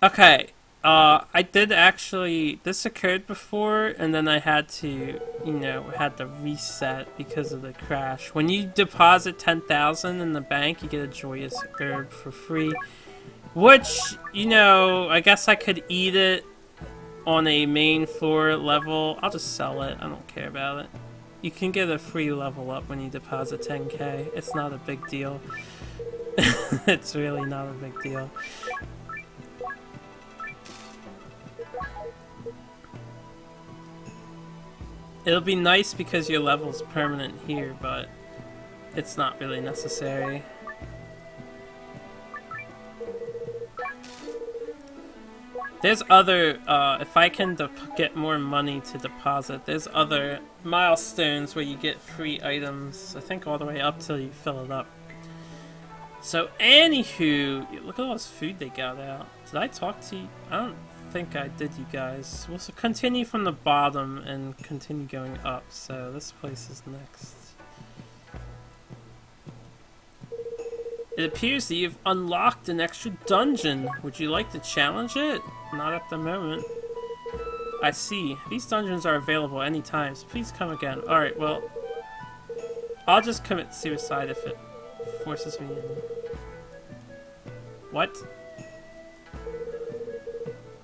Okay. I did actually, this occurred before, and then I had to, you know, had to reset because of the crash. When you deposit 10,000 in the bank, you get a joyous herb for free, which, you know, I guess I could eat it on a main floor level. I'll just sell it. I don't care about it. You can get a free level up when you deposit 10k. It's not a big deal. It's really not a big deal. It'll be nice because your level's permanent here, but it's not really necessary. There's other, if I can get more money to deposit, there's other milestones where you get free items, I think all the way up till you fill it up. So, anywho, look at all this food they got out. Did I talk to you? I don't think I did, you guys. We'll continue from the bottom and continue going up, so this place is next. It appears that you've unlocked an extra dungeon. Would you like to challenge it? Not at the moment. I see. These dungeons are available anytime, so please come again. Alright, well, I'll just commit suicide if it forces me in. What?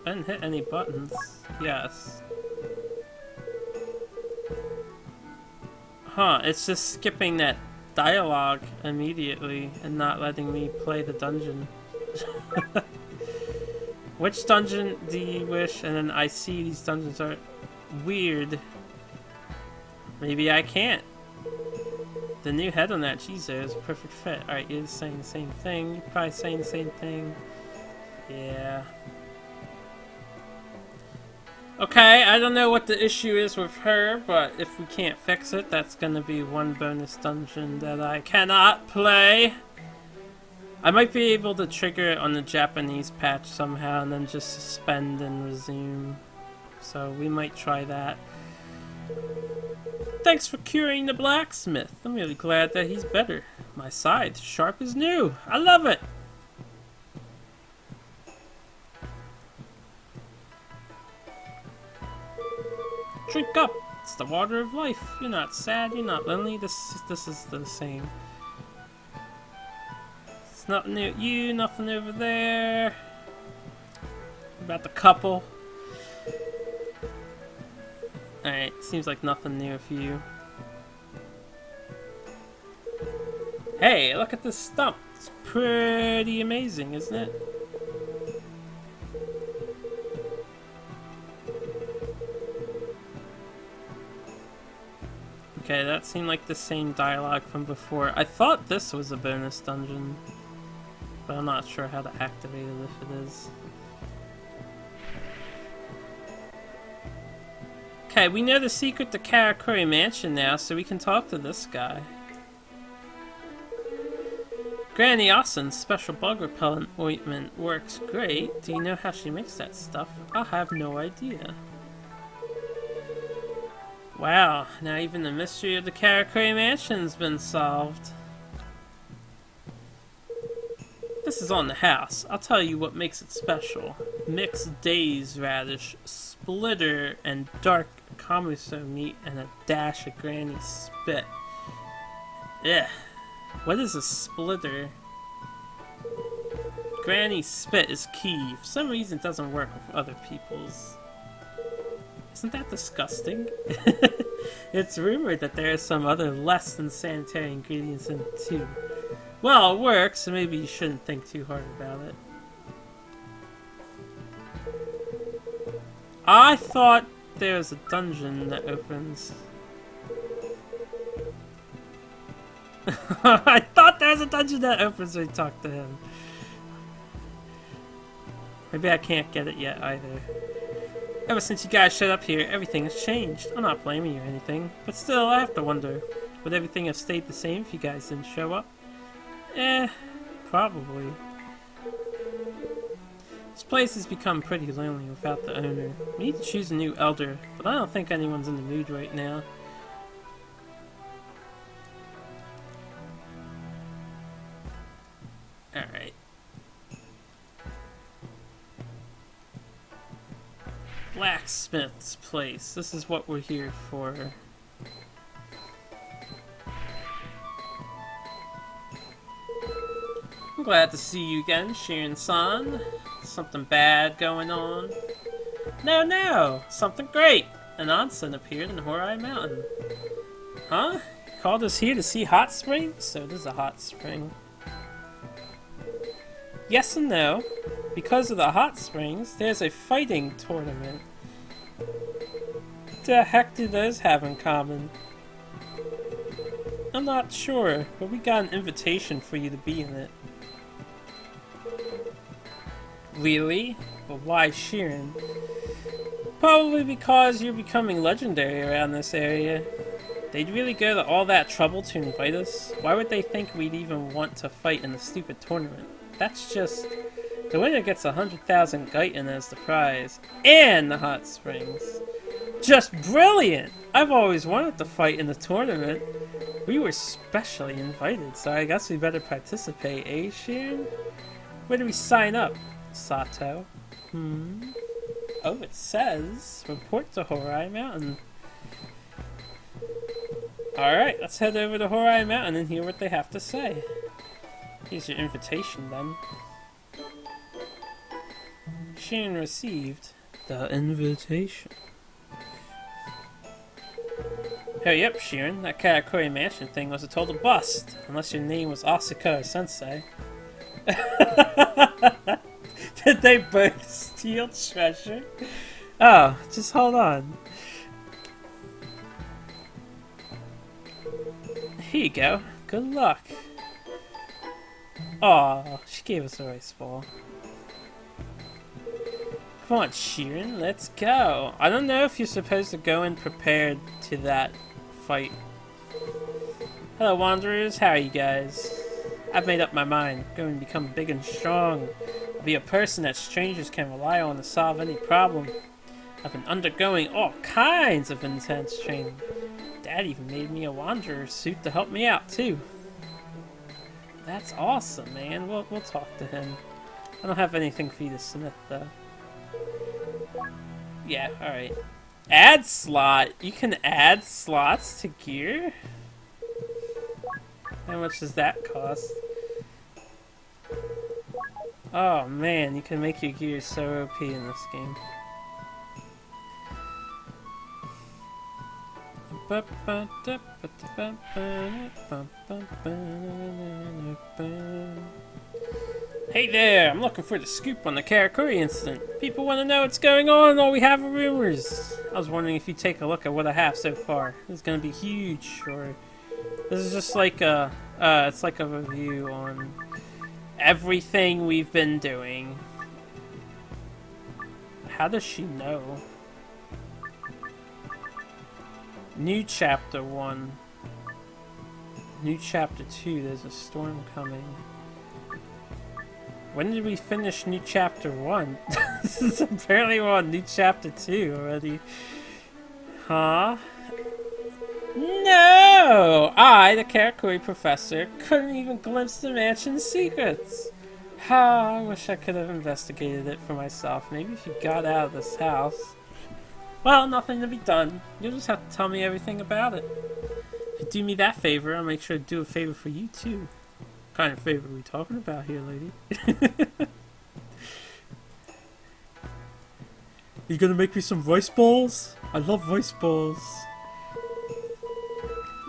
I didn't hit any buttons. Yes. Huh, it's just skipping that dialogue immediately and not letting me play the dungeon. Which dungeon do you wish? And then I see these dungeons are weird. Maybe I can't. The new head on that cheese there is a perfect fit. Alright, you're saying the same thing. You're probably saying the same thing. Yeah. Okay, I don't know what the issue is with her, but if we can't fix it, that's gonna be one bonus dungeon that I cannot play. I might be able to trigger it on the Japanese patch somehow and then just suspend and resume. So we might try that. Thanks for curing the blacksmith. I'm really glad that he's better. My scythe, sharp as new. I love it. Drink up. It's the water of life. You're not sad. You're not lonely. This is the same. It's nothing new at you. Nothing over there. About the couple. Alright. Seems like nothing new for you. Hey, look at this stump. It's pretty amazing, isn't it? Okay, that seemed like the same dialogue from before. I thought this was a bonus dungeon, but I'm not sure how to activate it if it is. Okay, we know the secret to Karakuri Mansion now, so we can talk to this guy. Granny Austin's special bug repellent ointment works great. Do you know how she makes that stuff? I have no idea. Wow, now even the mystery of the Karakuri Mansion's been solved. This is on the house. I'll tell you what makes it special. Mixed days radish, splitter, and dark kamuso meat, and a dash of granny spit. Ugh. What is a splitter? Granny spit is key. For some reason it doesn't work with other people's. Isn't that disgusting? It's rumored that there are some other less than sanitary ingredients in it too. Well, it works, so maybe you shouldn't think too hard about it. I thought there was a dungeon that opens. I thought there was a dungeon that opens when we talk to him. Maybe I can't get it yet either. Ever since you guys showed up here, everything has changed. I'm not blaming you or anything, but still, I have to wonder, would everything have stayed the same if you guys didn't show up? Probably. This place has become pretty lonely without the owner. We need to choose a new elder, but I don't think anyone's in the mood right now. Alright. Blacksmith's place. This is what we're here for. I'm glad to see you again, Shiren-san. Something bad going on? No! Something great! An onsen appeared in Furai Mountain. Huh? You called us here to see hot springs? So it is a hot spring. Yes and no. Because of the hot springs, there's a fighting tournament. What the heck do those have in common? I'm not sure, but we got an invitation for you to be in it. Really? But why Shiren? Probably because you're becoming legendary around this area. They'd really go to all that trouble to invite us? Why would they think we'd even want to fight in the stupid tournament? That's just... The winner gets 100,000 Gaiten as the prize. And the hot springs. Just brilliant! I've always wanted to fight in the tournament. We were specially invited, so I guess we better participate, eh, Shiren? Where do we sign up, Sato? Oh, it says, report to Furai Mountain. Alright, let's head over to Furai Mountain and hear what they have to say. Here's your invitation, then. Shiren received the invitation. Hurry up, Shiren. That Karakuri Mansion thing was a total bust. Unless your name was Asuka or Sensei. Did they both steal treasure? Oh, just hold on. Here you go. Good luck. Aw, she gave us a rice ball. Come on, Shiren, let's go. I don't know if you're supposed to go in prepared to that fight. Hello, Wanderers. How are you guys? I've made up my mind. I'm going to become big and strong. I'll be a person that strangers can rely on to solve any problem. I've been undergoing all kinds of intense training. Dad even made me a Wanderer suit to help me out, too. That's awesome, man. We'll talk to him. I don't have anything for you to smith, though. Yeah, alright. Add slot! You can add slots to gear? How much does that cost? Oh man, you can make your gear so OP in this game. Hey there, I'm looking for the scoop on the Karakuri incident. People want to know what's going on, all we have are rumors. I was wondering if you take a look at what I have so far. It's gonna be huge, or this is just like a, it's like a review on everything we've been doing. How does she know? New chapter 1. New chapter 2, there's a storm coming. When did we finish new chapter 1? This is apparently we're on new chapter 2 already. Huh? No! I, the Karakuri professor, couldn't even glimpse the mansion's secrets. I wish I could have investigated it for myself. Maybe if you got out of this house. Well, nothing to be done. You'll just have to tell me everything about it. If you do me that favor, I'll make sure to do a favor for you too. What kind of favor are we talking about here, lady? You gonna make me some rice balls? I love rice balls.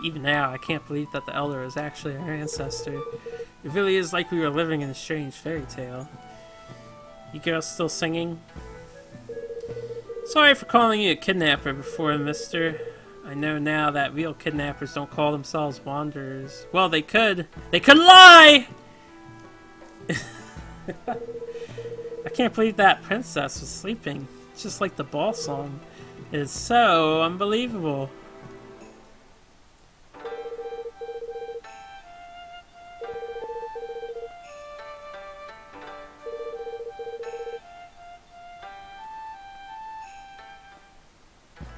Even now, I can't believe that the Elder is actually our ancestor. It really is like we were living in a strange fairy tale. You girls still singing? Sorry for calling you a kidnapper before, mister. I know now that real kidnappers don't call themselves wanderers. Well, they could. They could lie! I can't believe that princess was sleeping. It's just like the ball song. It is so unbelievable.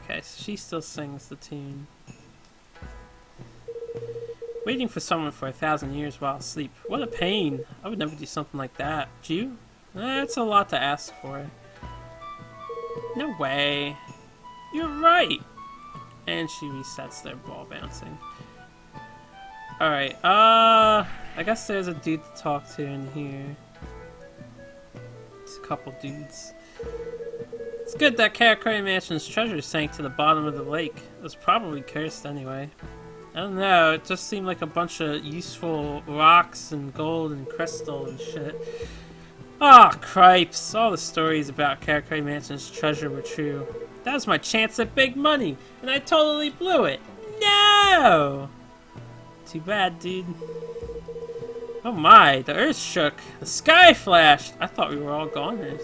Okay, so she still sings the tune. Waiting for someone for 1,000 years while asleep. What a pain. I would never do something like that. Would you? That's a lot to ask for. No way. You're right. And she resets their ball bouncing. Alright, I guess there's a dude to talk to in here. It's a couple dudes. It's good that Karakuri Mansion's treasure sank to the bottom of the lake. It was probably cursed anyway. I don't know, it just seemed like a bunch of useful rocks and gold and crystal and shit. Ah, cripes. All the stories about Karakuri Mansion's treasure were true. That was my chance at big money, and I totally blew it. No! Too bad, dude. Oh my, the earth shook. The sky flashed. I thought we were all goners.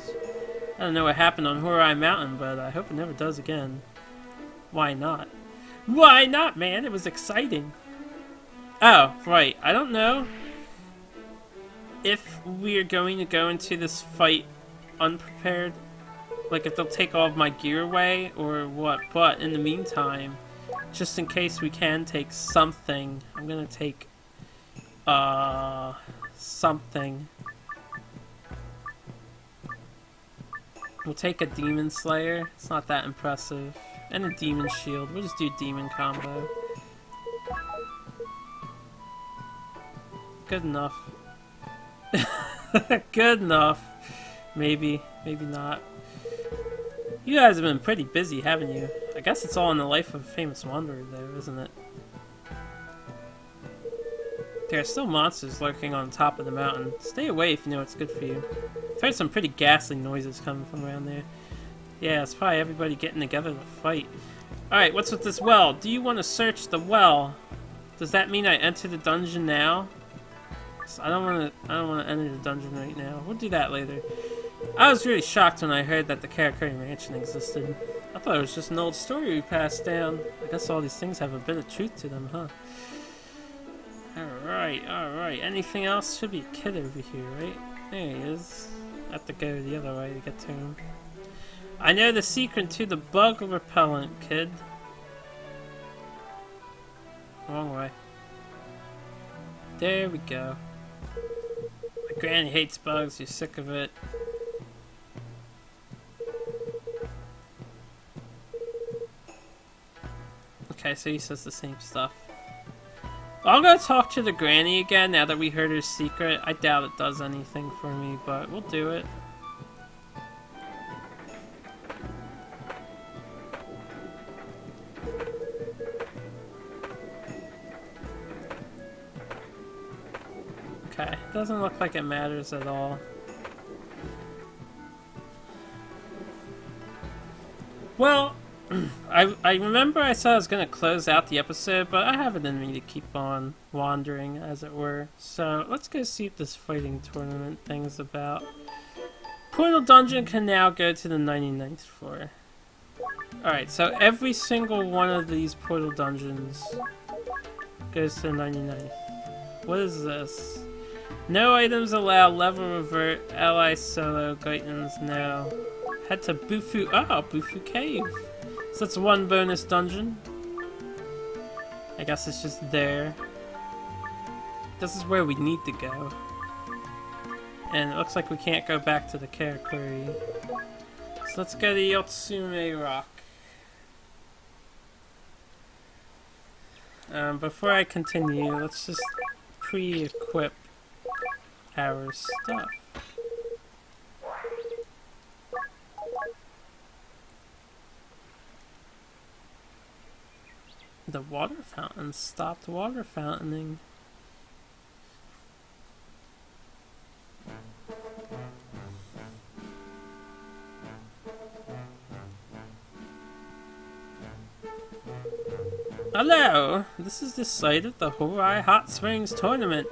I don't know what happened on Furai Mountain, but I hope it never does again. Why not? Why not, man? It was exciting. Oh, right. I don't know if we're going to go into this fight unprepared. Like, if they'll take all of my gear away or what. But in the meantime, just in case we can take something, I'm gonna take, something. We'll take a Demon Slayer. It's not that impressive. And a Demon Shield. We'll just do Demon combo. Good enough. Good enough. Maybe. Maybe not. You guys have been pretty busy, haven't you? I guess it's all in the life of a famous wanderer, though, isn't it? There are still monsters lurking on top of the mountain. Stay away if you know what's good for you. I've heard some pretty ghastly noises coming from around there. Yeah, it's probably everybody getting together to fight. Alright, what's with this well? Do you want to search the well? Does that mean I enter the dungeon now? I don't want to enter the dungeon right now. We'll do that later. I was really shocked when I heard that the Karakuri Mansion existed. I thought it was just an old story we passed down. I guess all these things have a bit of truth to them, huh? Alright, alright. Anything else? Should be a kid over here, right? There he is. I have to go the other way to get to him. I know the secret to the bug repellent, kid. Wrong way. There we go. My granny hates bugs, you're sick of it. Okay, so he says the same stuff. I'll go talk to the granny again now that we heard her secret. I doubt it does anything for me, but we'll do it. Okay, doesn't look like it matters at all. Well, I remember I said I was going to close out the episode, but I have it in me to keep on wandering, as it were. So, let's go see what this fighting tournament thing's about. Portal Dungeon can now go to the 99th floor. Alright, so every single one of these portal dungeons goes to the 99th. What is this? No items allowed, level revert, ally solo, Guitans, no. Head to Bufu, Bufu Cave. So that's one bonus dungeon. I guess it's just there. This is where we need to go. And it looks like we can't go back to the Karakuri. So let's go to Yotsume Rock. Before I continue, let's just pre-equip our stuff. The water fountain stopped water fountaining. Hello, this is the site of the Furai Hot Springs Tournament.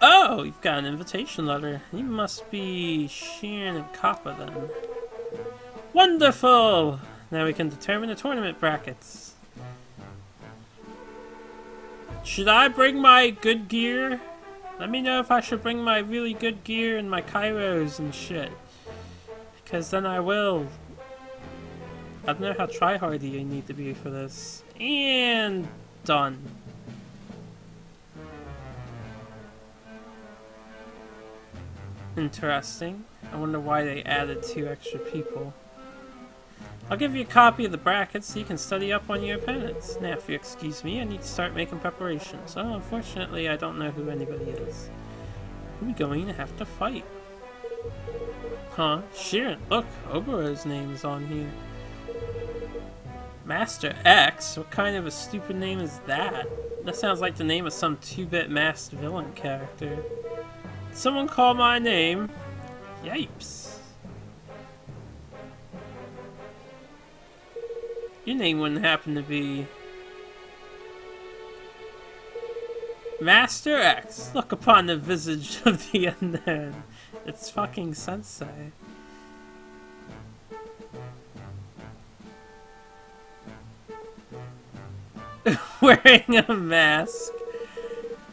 Oh, you've got an invitation letter. You must be Shiren and Kappa then. Wonderful! Now we can determine the tournament brackets. Should I bring my good gear? Let me know if I should bring my really good gear and my Kairos and shit. Because then I will. I don't know how tryhardy you need to be for this. And done. Interesting. I wonder why they added 2 extra people. I'll give you a copy of the brackets so you can study up on your opponents. Now, if you excuse me, I need to start making preparations. Oh, unfortunately, I don't know who anybody is. Who are we going to have to fight? Huh? Shiren. Look, Obero's name is on here. Master X? What kind of a stupid name is that? That sounds like the name of some 2-bit masked villain character. Someone call my name. Yipes. Your name wouldn't happen to be Master X. Look upon the visage of the unknown. It's fucking Sensei. Wearing a mask.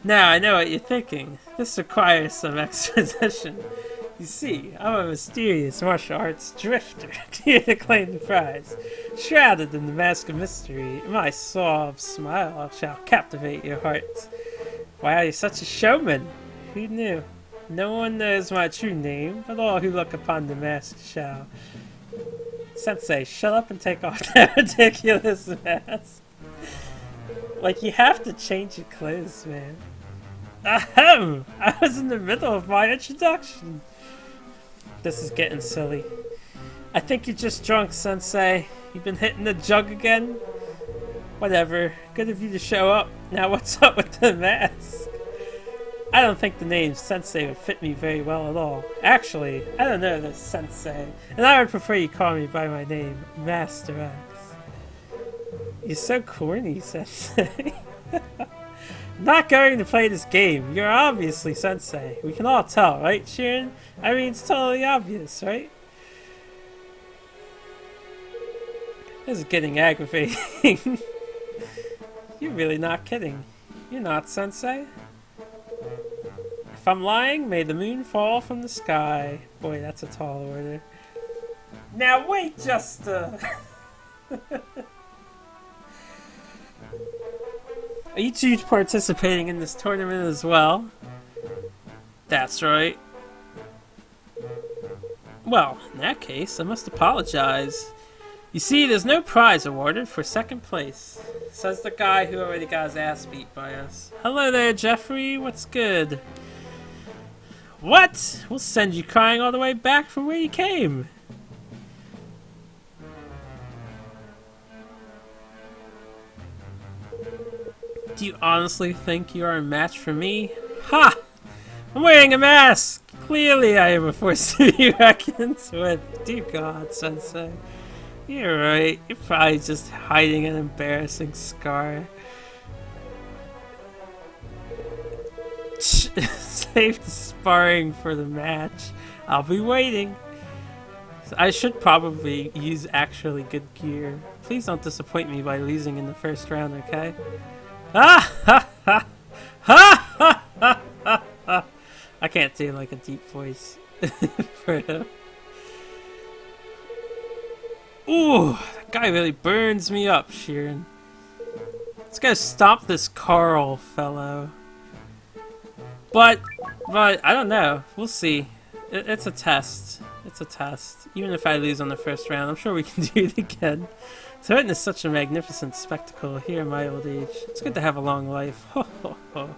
Now I know what you're thinking. This requires some exposition. You see, I'm a mysterious martial arts drifter here to claim the prize. Shrouded in the mask of mystery, my suave smile shall captivate your hearts. Wow, you're such a showman. Who knew? No one knows my true name, but all who look upon the mask shall. Sensei, shut up and take off that ridiculous mask. Like, you have to change your clothes, man. Ahem! I was in the middle of my introduction. This is getting silly. I think you're just drunk, Sensei. You've been hitting the jug again? Whatever. Good of you to show up. Now what's up with the mask? I don't think the name Sensei would fit me very well at all. Actually, I don't know this Sensei. And I would prefer you call me by my name, Master X. You're so corny, Sensei. Not going to play this game. You're obviously Sensei. We can all tell, right, Shiren? I mean, it's totally obvious, right? This is getting aggravating. You're really not kidding. You're not Sensei? If I'm lying, may the moon fall from the sky. Boy, that's a tall order. Now wait just Are you two participating in this tournament as well? That's right. Well, in that case, I must apologize. You see, there's no prize awarded for second place, says the guy who already got his ass beat by us. Hello there, Jeffrey. What's good? What? We'll send you crying all the way back from where you came. Do you honestly think you are a match for me? Ha! I'm wearing a mask! Clearly I am a force to be reckoned with. Dear God, Sensei. You're right. You're probably just hiding an embarrassing scar. Save the sparring for the match. I'll be waiting. I should probably use actually good gear. Please don't disappoint me by losing in the first round, okay? Ha ha ha ha ha ha ha! I can't do like a deep voice for him. Ooh, that guy really burns me up, Shiren. Let's go stop this Carl fellow. But I don't know. We'll see. It's a test. It's a test. Even if I lose on the first round, I'm sure we can do it again. To witness such a magnificent spectacle here in my old age, it's good to have a long life. Ho ho ho.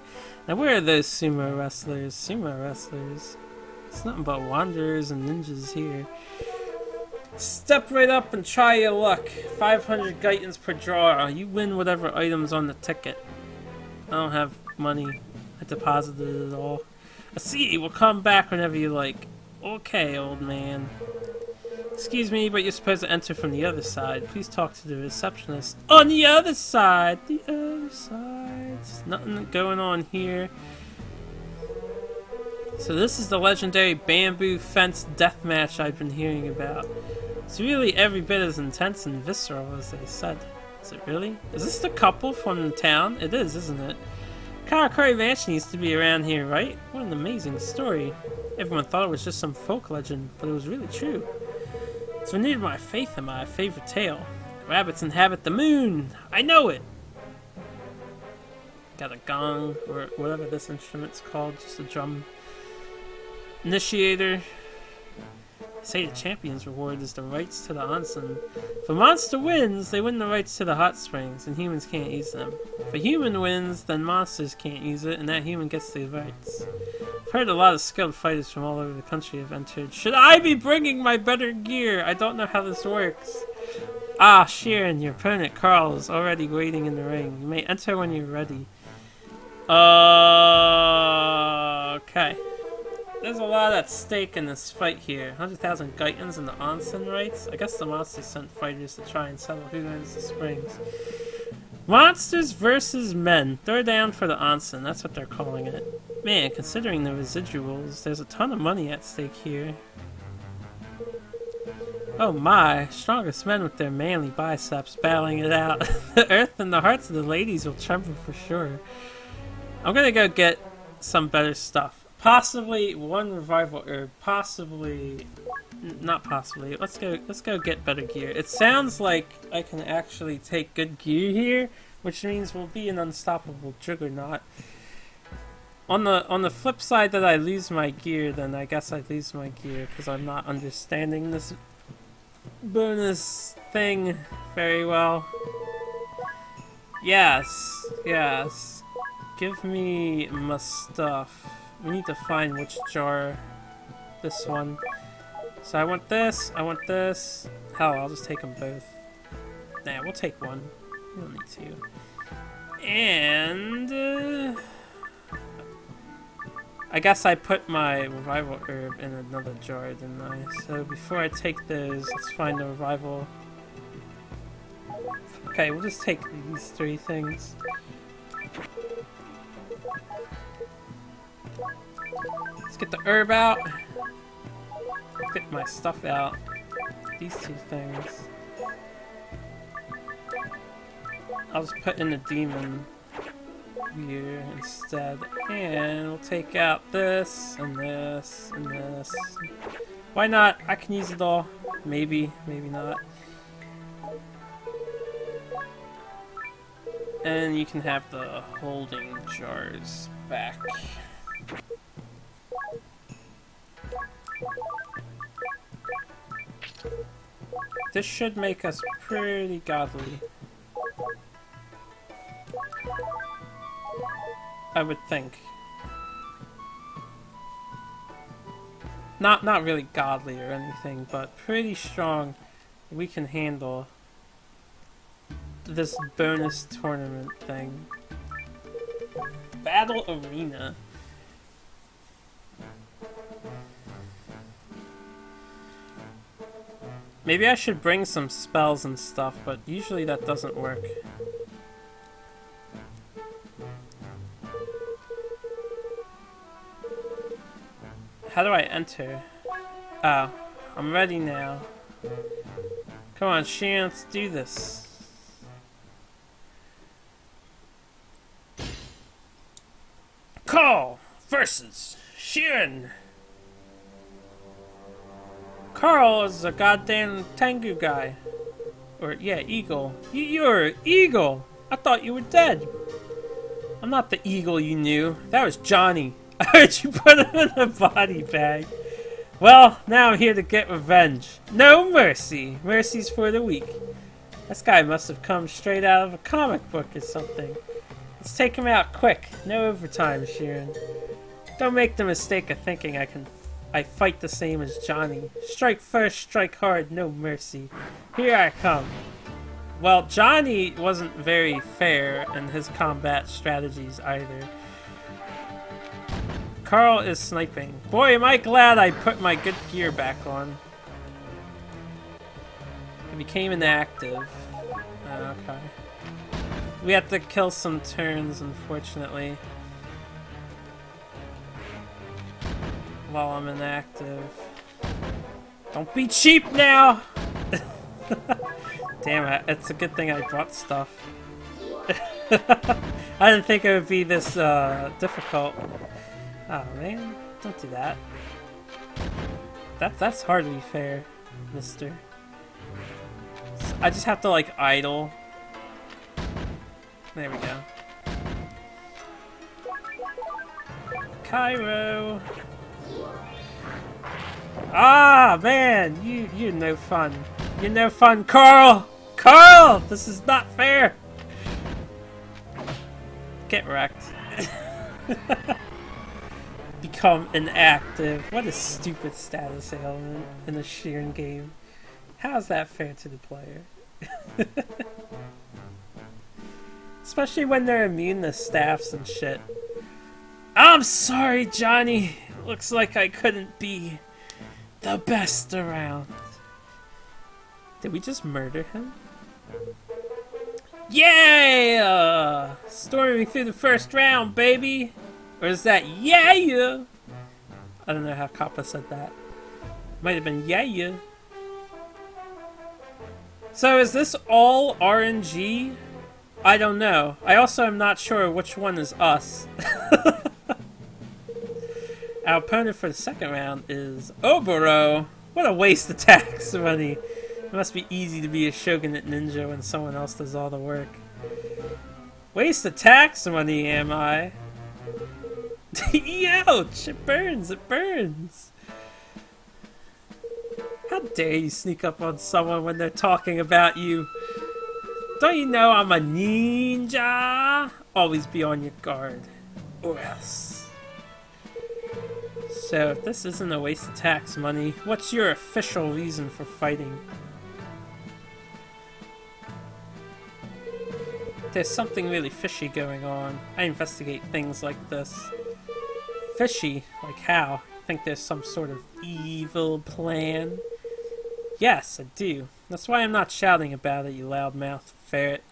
Now where are those sumo wrestlers? Sumo wrestlers? It's nothing but wanderers and ninjas here. Step right up and try your luck. 500 Gaitens per draw. You win whatever item's on the ticket. I don't have money. I deposited it all. I see. We'll come back whenever you like. Okay, old man. Excuse me, but you're supposed to enter from the other side. Please talk to the receptionist. On the other side! The other side. There's nothing going on here. So this is the legendary bamboo fence deathmatch I've been hearing about. It's really every bit as intense and visceral as they said. Is it really? Is this the couple from the town? It is, isn't it? Karakuri Mansion used to be around here, right? What an amazing story. Everyone thought it was just some folk legend, but it was really true. It's renewed my faith in my favorite tale. Rabbits inhabit the moon! I know it! Got a gong, or whatever this instrument's called, just a drum. Initiator. They say the champion's reward is the rights to the onsen. If a monster wins, they win the rights to the hot springs, and humans can't use them. If a human wins, then monsters can't use it, and that human gets the rights. I've heard a lot of skilled fighters from all over the country have entered. Should I be bringing my better gear? I don't know how this works. Ah, Shiren, your opponent Carl is already waiting in the ring. You may enter when you're ready. Okay. There's a lot at stake in this fight here. 100,000 Gaitans and the onsen rights. I guess the monsters sent fighters to try and settle who owns the springs. Monsters versus men. Throw down for the onsen. That's what they're calling it. Man, considering the residuals, there's a ton of money at stake here. Oh my, strongest men with their manly biceps battling it out. The earth and the hearts of the ladies will tremble for sure. I'm gonna go get some better stuff. Possibly one revival herb. Possibly, not possibly. Let's go get better gear. It sounds like I can actually take good gear here, which means we'll be an unstoppable juggernaut. On the flip side that I lose my gear, then I guess I lose my gear because I'm not understanding this bonus thing very well. Yes, yes. Give me my stuff. We need to find which jar. This one. So I want this, I want this. Hell, I'll just take them both. Nah, we'll take one. We don't need two. And I guess I put my revival herb in another jar, didn't I? So before I take those, let's find the revival. Okay, we'll just take these three things. Let's get the herb out. Get my stuff out. These two things. I'll just put in the demon here instead. And we'll take out this and this and this. Why not? I can use it all. Maybe, maybe not. And you can have the holding jars back. This should make us pretty godly. I would think. Not really godly or anything, but pretty strong. We can handle this bonus tournament thing. Battle Arena. Maybe I should bring some spells and stuff, but usually that doesn't work. How do I enter? Oh, I'm ready now. Come on, Shiren, let's do this. Carl versus Shiren. Carl is a goddamn Tengu guy. Or, yeah, Eagle. You're Eagle! I thought you were dead. I'm not the Eagle you knew. That was Johnny. I heard you put him in a body bag. Well, now I'm here to get revenge. No mercy. Mercy's for the weak. This guy must have come straight out of a comic book or something. Let's take him out quick. No overtime, Shiren. Don't make the mistake of thinking I fight the same as Johnny. Strike first, strike hard, no mercy. Here I come. Well, Johnny wasn't very fair in his combat strategies either. Carl is sniping. Boy, am I glad I put my good gear back on. I became inactive. Okay. We have to kill some turns, unfortunately. While I'm inactive. Don't be cheap now! Damn it, it's a good thing I brought stuff. I didn't think it would be this difficult. Oh man, don't do that. That's hardly fair, mister. So I just have to like idle. There we go. Cairo. Ah man, you're no fun. You're no fun, Carl! Carl! This is not fair! Get wrecked. Become inactive. What a stupid status ailment in a Shiren game. How's that fair to the player? Especially when they're immune to staffs and shit. I'm sorry, Johnny. Looks like I couldn't be the best around. Did we just murder him? Yeah! Storming through the first round, baby! Or is that yeah? I don't know how Kappa said that. Might have been yeah. So is this all RNG? I don't know. I also am not sure which one is us. Our opponent for the second round is Oboro. What a waste of tax money. It must be easy to be a shogunate ninja when someone else does all the work. Waste of tax money, am I? Ouch! It burns, it burns! How dare you sneak up on someone when they're talking about you? Don't you know I'm a ninja? Always be on your guard, or else. So, if this isn't a waste of tax money, what's your official reason for fighting? There's something really fishy going on. I investigate things like this. Fishy? Like how? I think there's some sort of evil plan? Yes, I do. That's why I'm not shouting about it, you loudmouth ferret.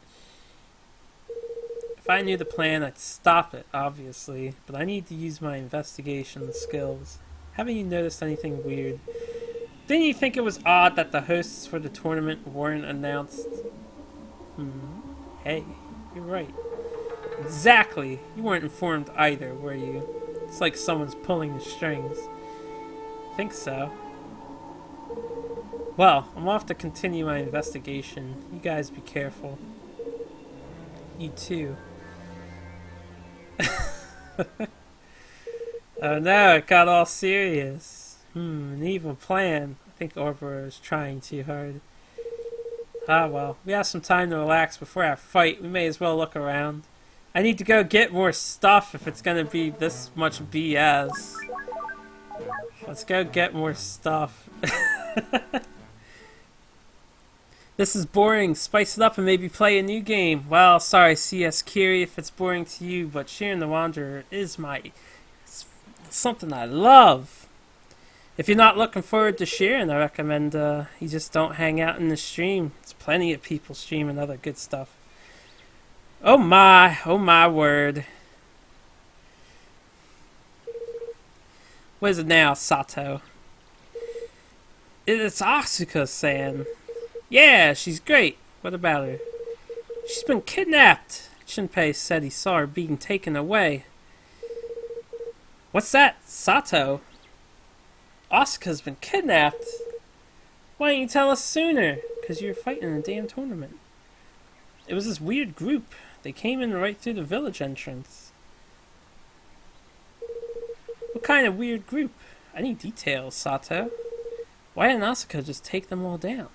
If I knew the plan, I'd stop it, obviously. But I need to use my investigation skills. Haven't you noticed anything weird? Didn't you think it was odd that the hosts for the tournament weren't announced? Hey, you're right. Exactly! You weren't informed either, were you? It's like someone's pulling the strings. I think so. Well, I'm off to continue my investigation. You guys be careful. You too. Oh no, it got all serious. An evil plan. I think Orbor is trying too hard. Ah well, we have some time to relax before our fight. We may as well look around. I need to go get more stuff if it's gonna be this much BS. Let's go get more stuff. This is boring. Spice it up and maybe play a new game. Well, sorry CS Kiri if it's boring to you, but Shiren the Wanderer is it's something I love. If you're not looking forward to Shiren, I recommend you just don't hang out in the stream. There's plenty of people streaming other good stuff. Oh my word. What is it now, Sato? It's Asuka-san. Yeah, she's great. What about her? She's been kidnapped. Shinpei said he saw her being taken away. What's that, Sato? Asuka's been kidnapped? Why didn't you tell us sooner? Because you were fighting in a damn tournament. It was this weird group. They came in right through the village entrance. What kind of weird group? I need details, Sato. Why didn't Asuka just take them all down?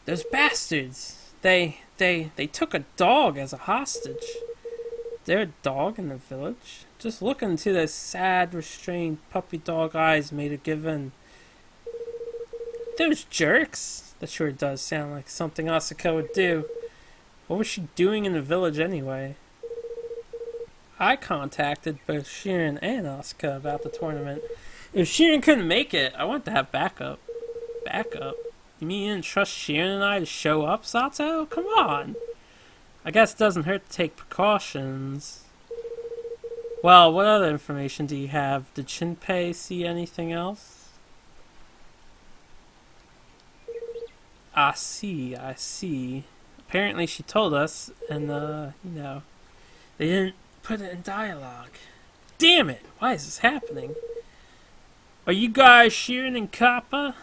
Those bastards! They took a dog as a hostage. There a dog in the village? Just look into those sad, restrained puppy dog eyes made her give in. Those jerks! That sure does sound like something Asuka would do. What was she doing in the village anyway? I contacted both Shiren and Asuka about the tournament. If Shiren couldn't make it, I want to have backup. Backup? You mean you didn't trust Shiren and I to show up, Sato? Come on! I guess it doesn't hurt to take precautions. Well, what other information do you have? Did Shinpei see anything else? I see, I see. Apparently she told us, and, you know, they didn't put it in dialogue. Damn it! Why is this happening? Are you guys Shiren and Kappa?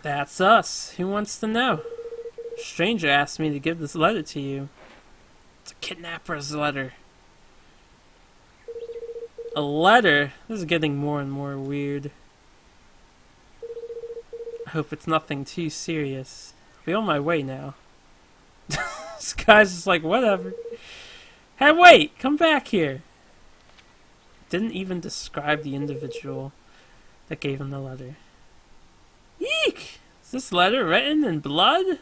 That's us. Who wants to know? Stranger asked me to give this letter to you. It's a kidnapper's letter. A letter? This is getting more and more weird. I hope it's nothing too serious. I'll be on my way now. This guy's just like, whatever. Hey, wait! Come back here! Didn't even describe the individual that gave him the letter. Eek! Is this letter written in blood?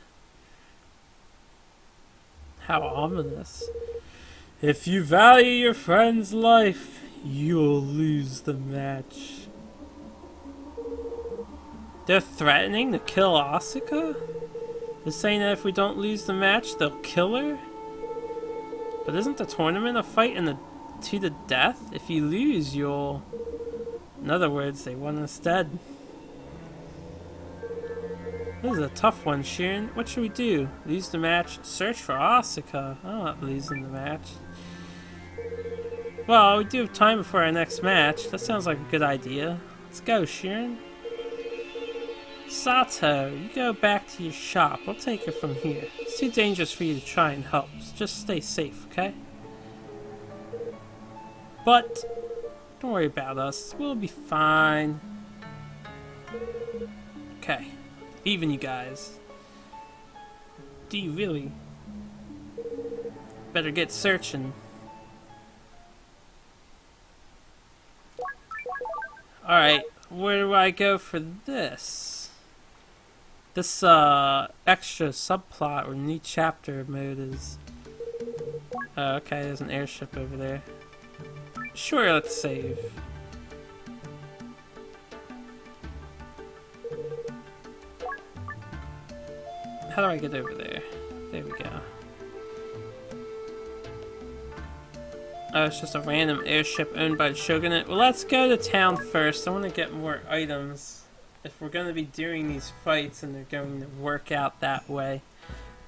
How ominous. If you value your friend's life, you'll lose the match. They're threatening to kill Asuka? They're saying that if we don't lose the match, they'll kill her? But isn't the tournament a fight to the death? If you lose, you'll... In other words, they want us dead. This is a tough one, Shiren. What should we do? Lose the match? Search for Asuka. I'm not losing the match. Well, we do have time before our next match. That sounds like a good idea. Let's go, Shiren. Sato, you go back to your shop. I'll take it from here. It's too dangerous for you to try and help, so just stay safe, okay? But don't worry about us. We'll be fine. Okay. Even you guys. Do you really? Better get searching. Alright, where do I go for this? This extra subplot or new chapter mode is... Oh, okay, there's an airship over there. Sure, let's save. How do I get over there? There we go. Oh, it's just a random airship owned by the Shogunate. Well, let's go to town first. I want to get more items. If we're going to be doing these fights and they're going to work out that way.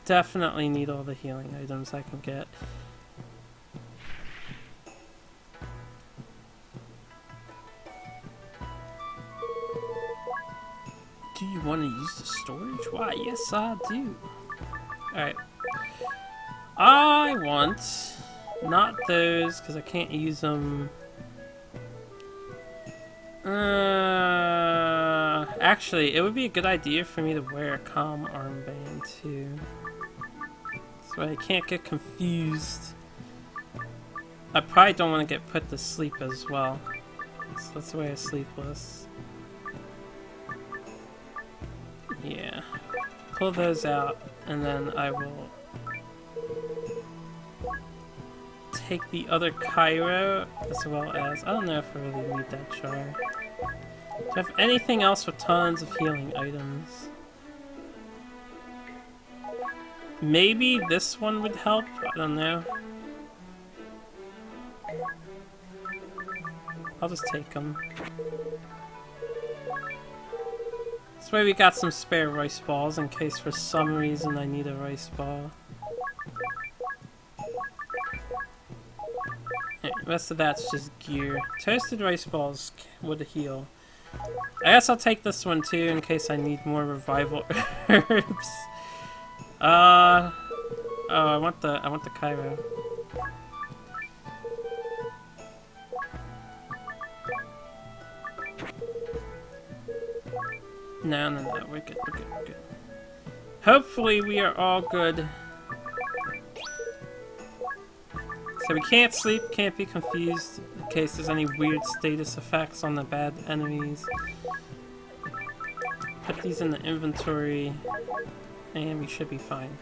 Definitely need all the healing items I can get. Do you want to use the storage? Why, yes I do. Alright. I want... Not those, because I can't use them. Actually, it would be a good idea for me to wear a calm armband too. So I can't get confused. I probably don't want to get put to sleep as well. So let's wear sleepless. Yeah. Pull those out, and then I will take the other Cairo, as well as... I don't know if I really need that jar. Do I have anything else with tons of healing items? Maybe this one would help? I don't know. I'll just take them. This way we got some spare rice balls in case for some reason I need a rice ball. The rest of that's just gear. Toasted rice balls would heal. I guess I'll take this one too in case I need more revival herbs. Oh, I want the Cairo. No, we're good, we're good. Hopefully we are all good. So we can't sleep, can't be confused in case there's any weird status effects on the bad enemies. Put these in the inventory, and we should be fine.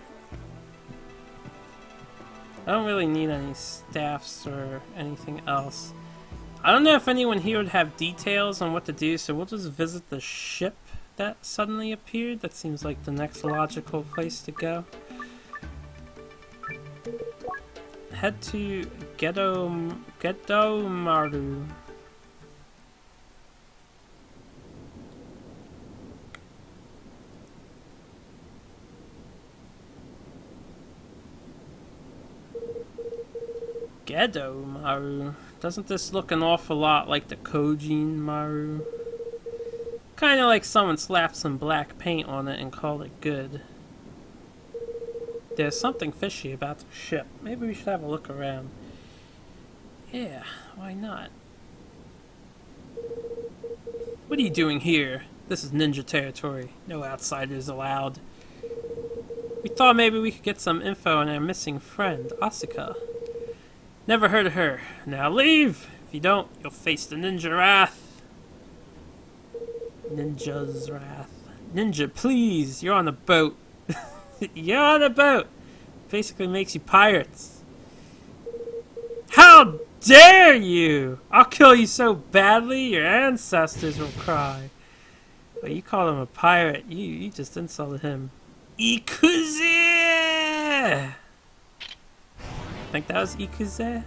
I don't really need any staffs or anything else. I don't know if anyone here would have details on what to do, so we'll just visit the ship that suddenly appeared. That seems like the next logical place to go. Head to Gedomaru. Gedomaru. Doesn't this look an awful lot like the Kojin Maru? Kinda like someone slapped some black paint on it and called it good. There's something fishy about the ship. Maybe we should have a look around. Yeah, why not? What are you doing here? This is ninja territory. No outsiders allowed. We thought maybe we could get some info on our missing friend, Asuka. Never heard of her. Now leave! If you don't, you'll face the ninja wrath. Ninja's wrath. Ninja, please! You're on a boat. You're on a boat! Basically makes you pirates. How dare you! I'll kill you so badly your ancestors will cry. But you called him a pirate. You just insulted him. Ikuze! I think that was Ikuze.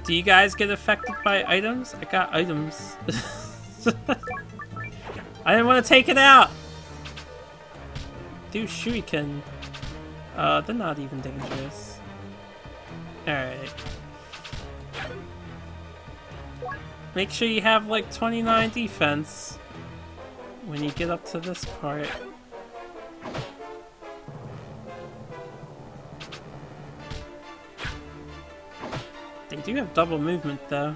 Do you guys get affected by items? I got items. I didn't want to take it out! Do shuriken. They're not even dangerous. Alright. Make sure you have like 29 defense when you get up to this part. They do have double movement though.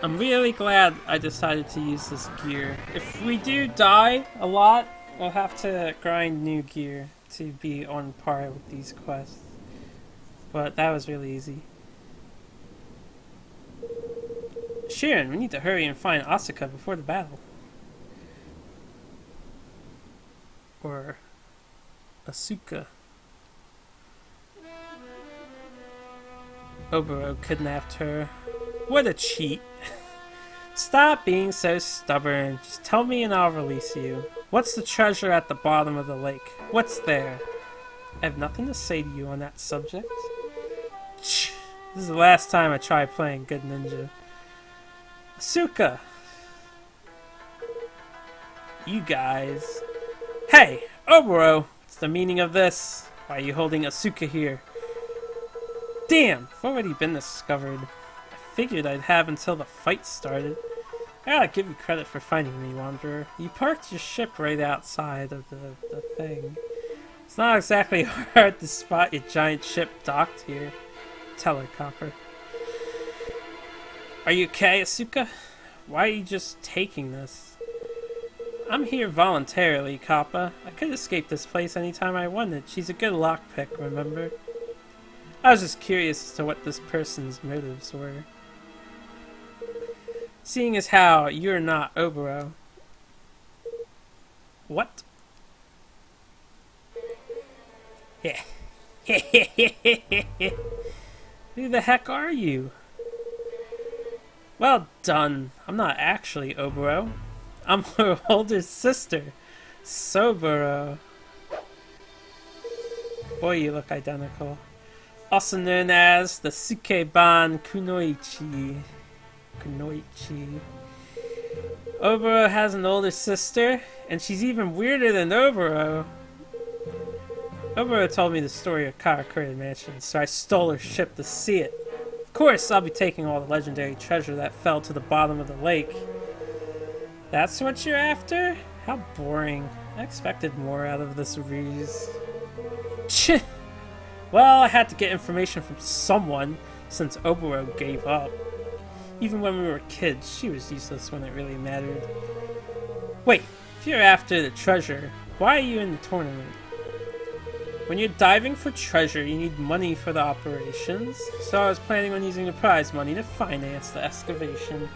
I'm really glad I decided to use this gear. If we do die a lot, we'll have to grind new gear to be on par with these quests. But that was really easy. Shiren, we need to hurry and find Asuka before the battle. Or Asuka. Oboro kidnapped her. What a cheat. Stop being so stubborn. Just tell me and I'll release you. What's the treasure at the bottom of the lake? What's there? I have nothing to say to you on that subject. This is the last time I try playing good ninja. Asuka! You guys. Hey, Oboro! What's the meaning of this? Why are you holding Asuka here? Damn, I've already been discovered. I figured I'd have until the fight started. I gotta give you credit for finding me, Wanderer. You parked your ship right outside of the thing. It's not exactly hard to spot your giant ship docked here. Tell her, Copper. Are you okay, Asuka? Why are you just taking this? I'm here voluntarily, Kappa. I could escape this place anytime I wanted. She's a good lockpick, remember? I was just curious as to what this person's motives were. Seeing as how you're not Oboro. What? Yeah. Who the heck are you? Well done. I'm not actually Oboro. I'm her older sister, Soboro. Boy, you look identical. Also known as the Sukeban Kunoichi. Oboro has an older sister, and she's even weirder than Oboro. Oboro told me the story of Karakura Mansion, so I stole her ship to see it. Of course, I'll be taking all the legendary treasure that fell to the bottom of the lake. That's what you're after? How boring. I expected more out of this ruse. Tch! Well, I had to get information from someone, since Oboro gave up. Even when we were kids, she was useless when it really mattered. Wait, if you're after the treasure, why are you in the tournament? When you're diving for treasure, you need money for the operations, so I was planning on using the prize money to finance the excavation.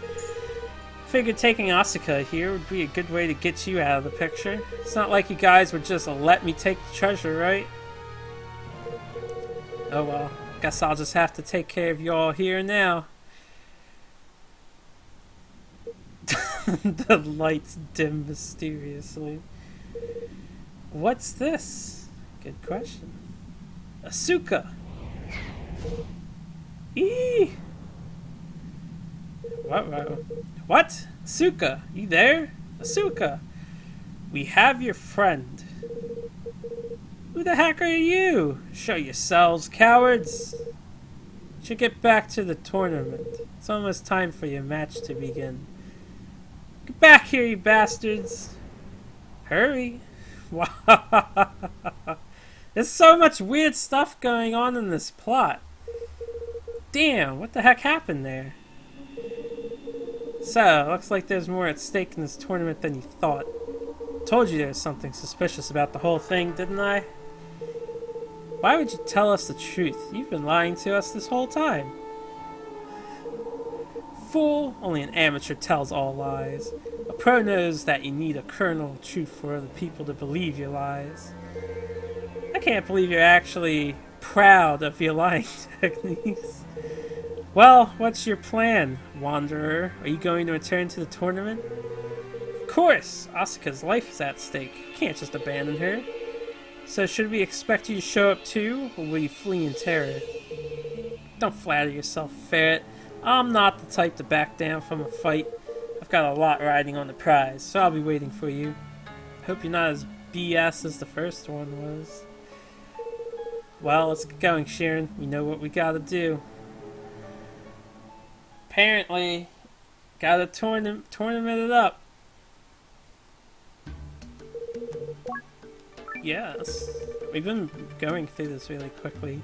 Figured taking Asuka here would be a good way to get you out of the picture. It's not like you guys would just let me take the treasure, right? Oh well, guess I'll just have to take care of you all here and now. The lights dim mysteriously. What's this? Good question. Asuka! Eee! What? Asuka, you there? Asuka! We have your friend. Who the heck are you? Show yourselves, cowards! Should get back to the tournament. It's almost time for your match to begin. Get back here, you bastards! Hurry! There's so much weird stuff going on in this plot. Damn, what the heck happened there? So, looks like there's more at stake in this tournament than you thought. Told you there's something suspicious about the whole thing, didn't I? Why would you tell us the truth? You've been lying to us this whole time. Fool! Only an amateur tells all lies. A pro knows that you need a kernel of truth for other people to believe your lies. I can't believe you're actually proud of your lying techniques. Well, what's your plan, Wanderer? Are you going to return to the tournament? Of course! Asuka's life is at stake. You can't just abandon her. So should we expect you to show up too, or will you flee in terror? Don't flatter yourself, Ferret. I'm not the type to back down from a fight. I've got a lot riding on the prize, so I'll be waiting for you. Hope you're not as BS as the first one was. Well, let's get going, Shiren. We know what we gotta do. Apparently, gotta tournament it up. Yes. We've been going through this really quickly.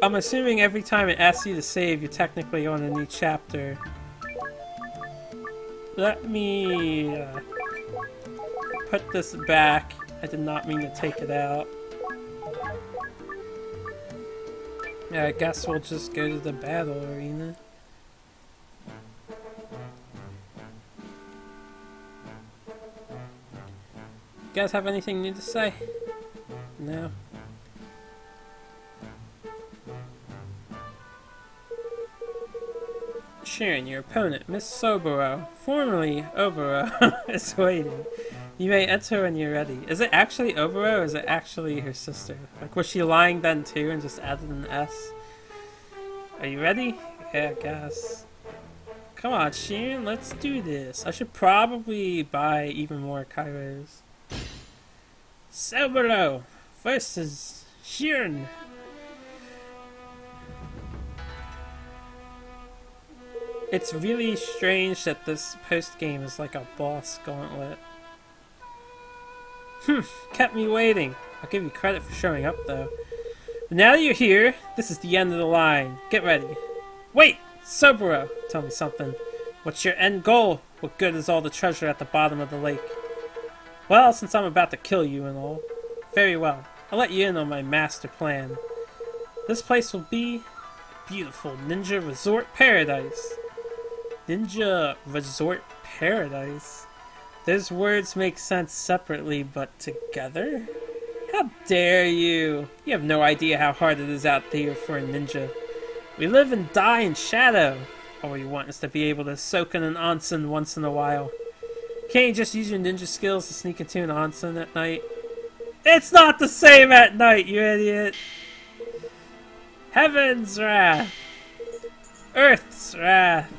I'm assuming every time it asks you to save, you're technically on a new chapter. Let me put this back. I did not mean to take it out. Yeah, I guess we'll just go to the battle arena. You guys have anything new to say? No? Shiren, your opponent, Miss Soboro, formerly Oboro, is waiting. You may enter when you're ready. Is it actually Oboro or is it actually her sister? Like, was she lying then too and just added an S? Are you ready? Yeah, I guess. Come on, Shiren, let's do this. I should probably buy even more Kairos. Soboro versus Shiren. It's really strange that this post-game is like a boss gauntlet. Kept me waiting. I'll give you credit for showing up, though. But now that you're here, this is the end of the line. Get ready. Wait! Soboro! Tell me something. What's your end goal? What good is all the treasure at the bottom of the lake? Well, since I'm about to kill you and all. Very well. I'll let you in on my master plan. This place will be a beautiful ninja resort paradise. Ninja resort paradise? Those words make sense separately, but together? How dare you! You have no idea how hard it is out there for a ninja. We live and die in shadow. All we want is to be able to soak in an onsen once in a while. Can't you just use your ninja skills to sneak into an onsen at night? It's not the same at night, you idiot! Heaven's wrath! Earth's wrath!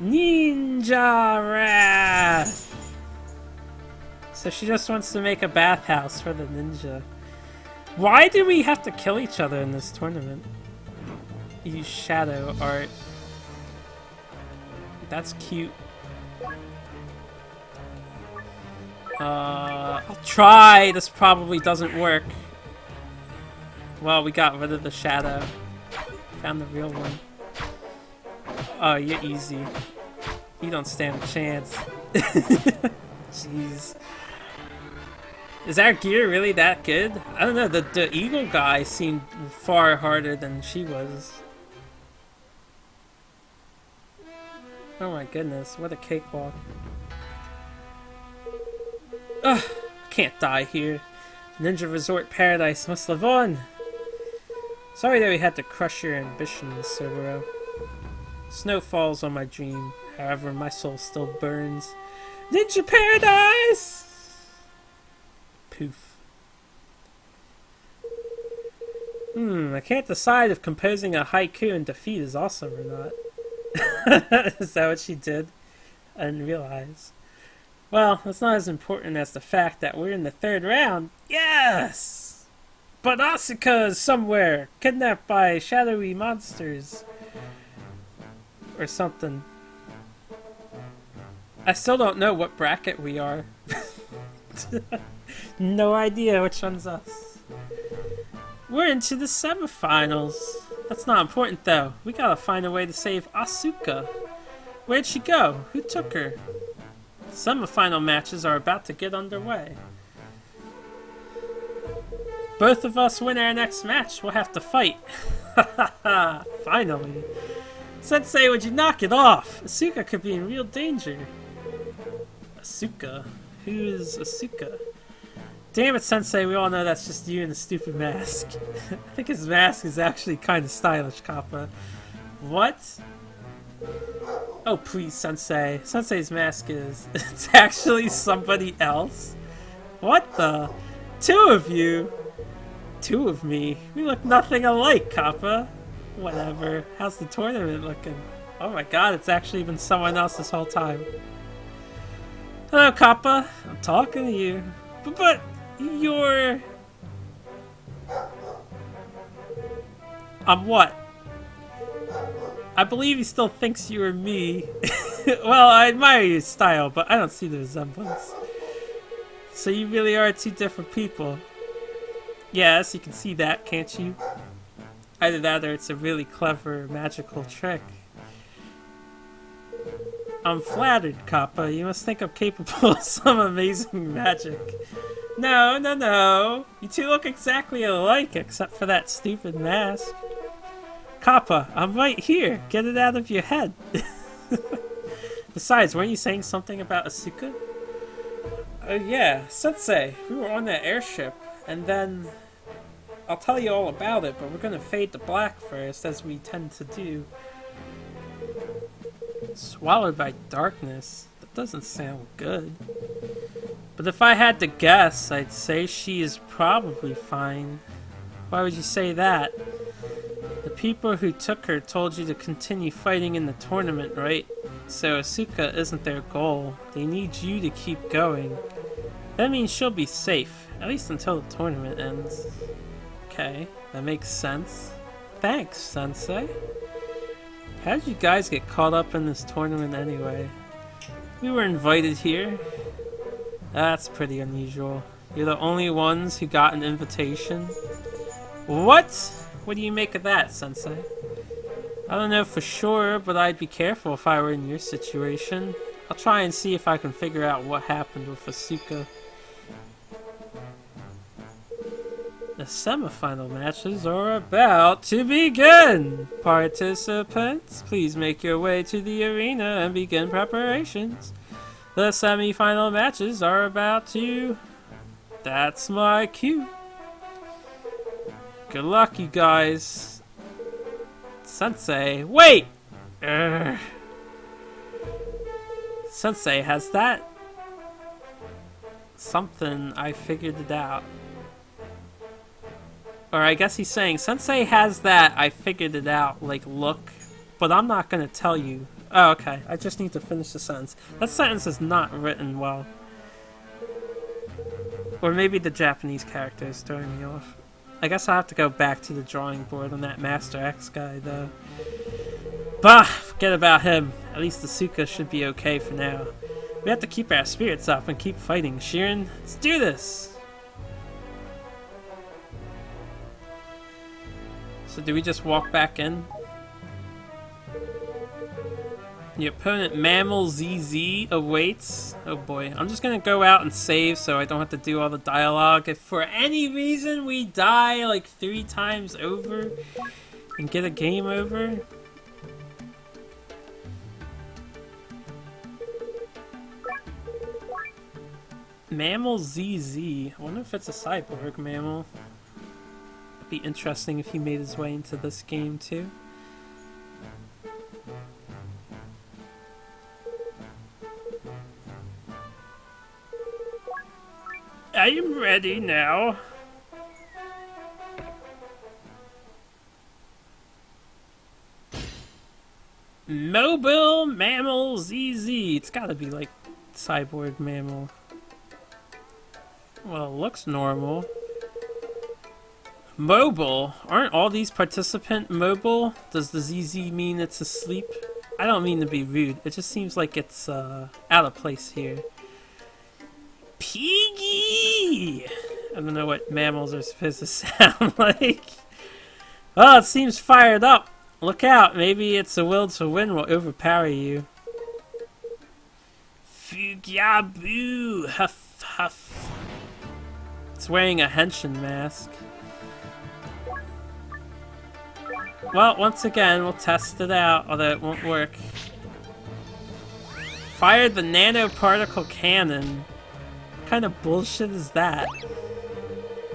Ninja wrath! So she just wants to make a bathhouse for the ninja. Why do we have to kill each other in this tournament? Use shadow art. That's cute. I'll try. This probably doesn't work. Well, we got rid of the shadow. Found the real one. Oh, you're easy. You don't stand a chance. Jeez. Is our gear really that good? I don't know. The eagle guy seemed far harder than she was. Oh my goodness, what a cakewalk. Ugh, can't die here. Ninja Resort Paradise must live on. Sorry that we had to crush your ambitions, Cerberus. Snow falls on my dream, however my soul still burns. Ninja Paradise! Poof. I can't decide if composing a haiku in defeat is awesome or not. Is that what she did? I didn't realize. Well, that's not as important as the fact that we're in the third round. Yes! But Asuka is somewhere, kidnapped by shadowy monsters. Or something. I still don't know what bracket we are. No idea which one's us. We're into the semifinals. That's not important though. We gotta find a way to save Asuka. Where'd she go? Who took her? Semifinal matches are about to get underway. Both of us win our next match. We'll have to fight. Finally. Sensei, would you knock it off? Asuka could be in real danger. Asuka? Who is Asuka? Damn it, Sensei, we all know that's just you in a stupid mask. I think his mask is actually kind of stylish, Kappa. What? Oh, please, Sensei. Sensei's mask is... It's actually somebody else? What the? Two of you? Two of me? We look nothing alike, Kappa. Whatever. How's the tournament looking? Oh my god, it's actually been someone else this whole time. Hello, Kappa. I'm talking to you. But you're... I'm what? I believe he still thinks you are me. Well, I admire your style, but I don't see the resemblance. So you really are two different people. Yes, you can see that, can't you? Either that or it's a really clever magical trick. I'm flattered, Kappa. You must think I'm capable of some amazing magic. No, no, no. You two look exactly alike except for that stupid mask. Kappa, I'm right here. Get it out of your head. Besides, weren't you saying something about Asuka? Oh yeah, Sensei. We were on that airship, and then... I'll tell you all about it, but we're gonna fade to black first, as we tend to do. Swallowed by darkness? That doesn't sound good. But if I had to guess, I'd say she is probably fine. Why would you say that? The people who took her told you to continue fighting in the tournament, right? So Asuka isn't their goal. They need you to keep going. That means she'll be safe, at least until the tournament ends. Okay, that makes sense. Thanks, Sensei. How did you guys get caught up in this tournament anyway? We were invited here. That's pretty unusual. You're the only ones who got an invitation. What? What do you make of that, Sensei? I don't know for sure, but I'd be careful if I were in your situation. I'll try and see if I can figure out what happened with Asuka. The semifinal matches are about to begin! Participants, please make your way to the arena and begin preparations. The semifinal matches are about to... That's my cue. Good luck, you guys. Sensei, wait! Sensei, has that... Something, I figured it out. Or I guess he's saying, Sensei has that, I figured it out, like, look. But I'm not gonna tell you. Oh, okay. I just need to finish the sentence. That sentence is not written well. Or maybe the Japanese character is throwing me off. I guess I'll have to go back to the drawing board on that Master X guy, though. Bah! Forget about him. At least Asuka should be okay for now. We have to keep our spirits up and keep fighting. Shiren, let's do this! So do we just walk back in? The opponent Mammal ZZ awaits. Oh boy, I'm just gonna go out and save so I don't have to do all the dialogue. If for any reason we die like 3 times over and get a game over, Mammal ZZ. I wonder if it's a cyborg mammal. It'd be interesting if he made his way into this game too. I am ready now. Mobile Mammal ZZ. It's gotta be like cyborg mammal. Well, it looks normal. Mobile? Aren't all these participants mobile? Does the ZZ mean it's asleep? I don't mean to be rude. It just seems like it's out of place here. Piggy! I don't know what mammals are supposed to sound like. Oh, it seems fired up. Look out, maybe its will to win will overpower you. Fugyaboo! Huff, huff. It's wearing a henshin mask. Well, once again, we'll test it out, although it won't work. Fire the nanoparticle cannon. What kind of bullshit is that?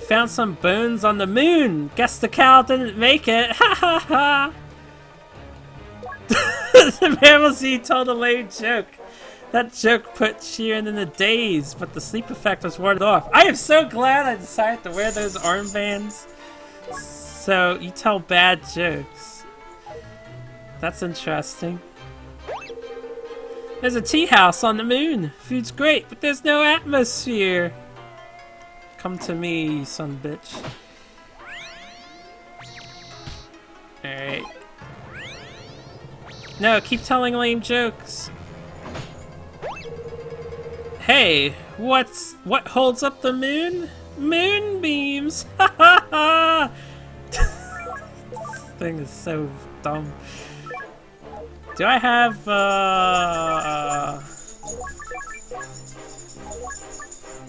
Found some bones on the moon! Guess the cow didn't make it! Ha ha ha! The Mammal Z told a lame joke. That joke put Shiren in a daze, but the sleep effect was warded off. I am so glad I decided to wear those armbands. So, you tell bad jokes. That's interesting. There's a tea house on the moon. Food's great, but there's no atmosphere. Come to me, you son of a bitch. Alright. No, keep telling lame jokes. Hey, what holds up the moon? Moonbeams! Ha ha ha! This thing is so dumb. Do I have I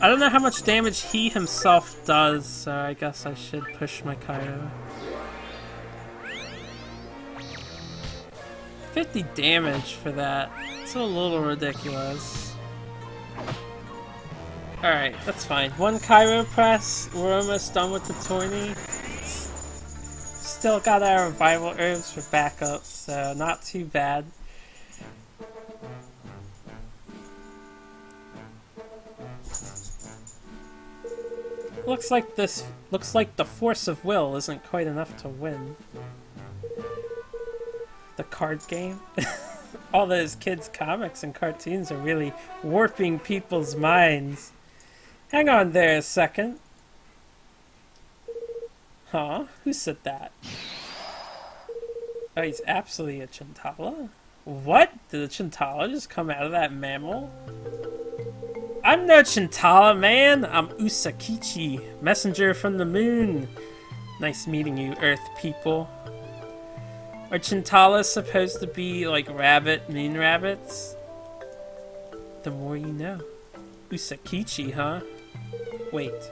don't know how much damage he himself does, so I guess I should push my Cairo. 50 damage for that. It's a little ridiculous. Alright, that's fine. One Cairo press. We're almost done with the tourney. Still got our revival herbs for backup, so not too bad. Looks like the force of will isn't quite enough to win. The card game. All those kids' comics and cartoons are really warping people's minds. Hang on there a second. Huh? Who said that? Oh, he's absolutely a Chintala? What? Did a Chintala just come out of that mammal? I'm no Chintala, man! I'm Usakichi, messenger from the moon. Nice meeting you, Earth people. Are Chintalas supposed to be like moon rabbits? The more you know. Usakichi, huh? Wait.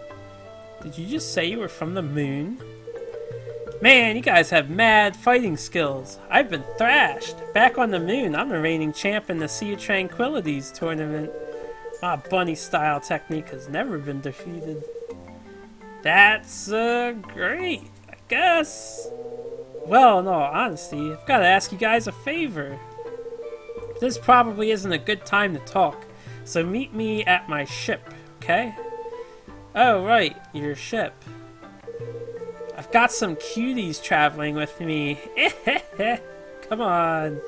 Did you just say you were from the moon? Man, you guys have mad fighting skills. I've been thrashed. Back on the moon, I'm the reigning champ in the Sea of Tranquilities tournament. My bunny-style technique has never been defeated. That's, great, I guess. Well, in all honesty, I've got to ask you guys a favor. This probably isn't a good time to talk, so meet me at my ship, okay? Oh, right, your ship. I've got some cuties traveling with me. Come on.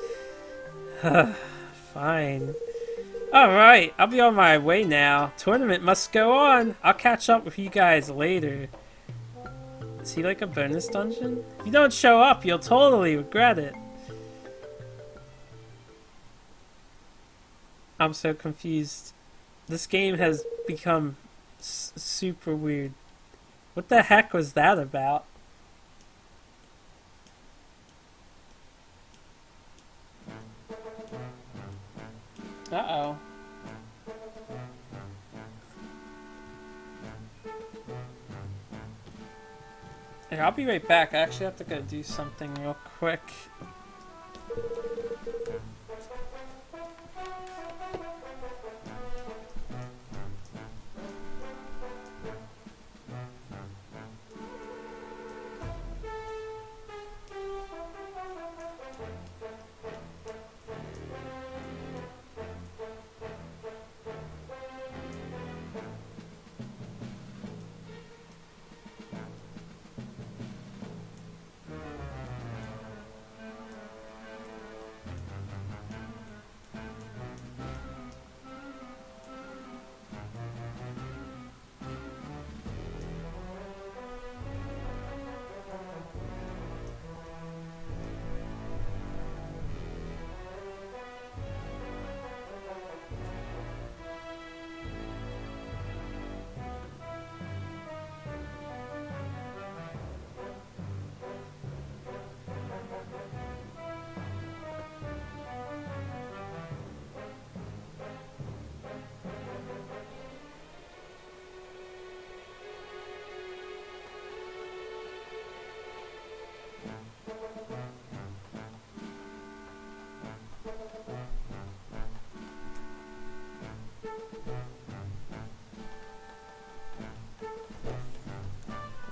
Fine. Alright, I'll be on my way now. Tournament must go on. I'll catch up with you guys later. Is he like a bonus dungeon? If you don't show up, you'll totally regret it. I'm so confused. This game has become super weird. What the heck was that about? Uh-oh. Here, I'll be right back. I actually have to go do something real quick.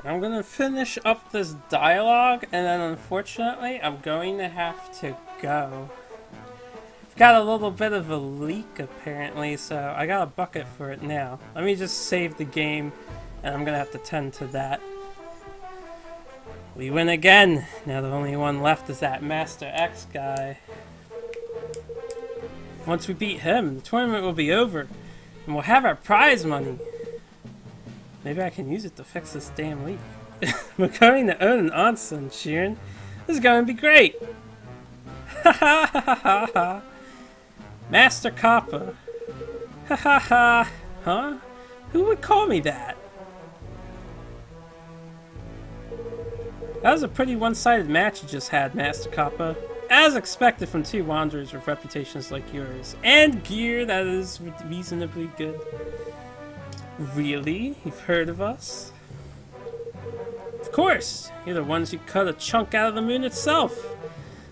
I'm gonna finish up this dialogue, and then unfortunately, I'm going to have to go. I've got a little bit of a leak apparently, so I got a bucket for it now. Let me just save the game, and I'm gonna have to tend to that. We win again! Now the only one left is that Master X guy. Once we beat him, the tournament will be over, and we'll have our prize money. Maybe I can use it to fix this damn leak. We're going to own an onsen, Shiren. This is going to be great! Ha ha ha ha ha! Master Kappa! Ha ha ha! Huh? Who would call me that? That was a pretty one-sided match you just had, Master Kappa. As expected from two wanderers with reputations like yours. And gear that is reasonably good. Really? You've heard of us? Of course! You're the ones who cut a chunk out of the moon itself!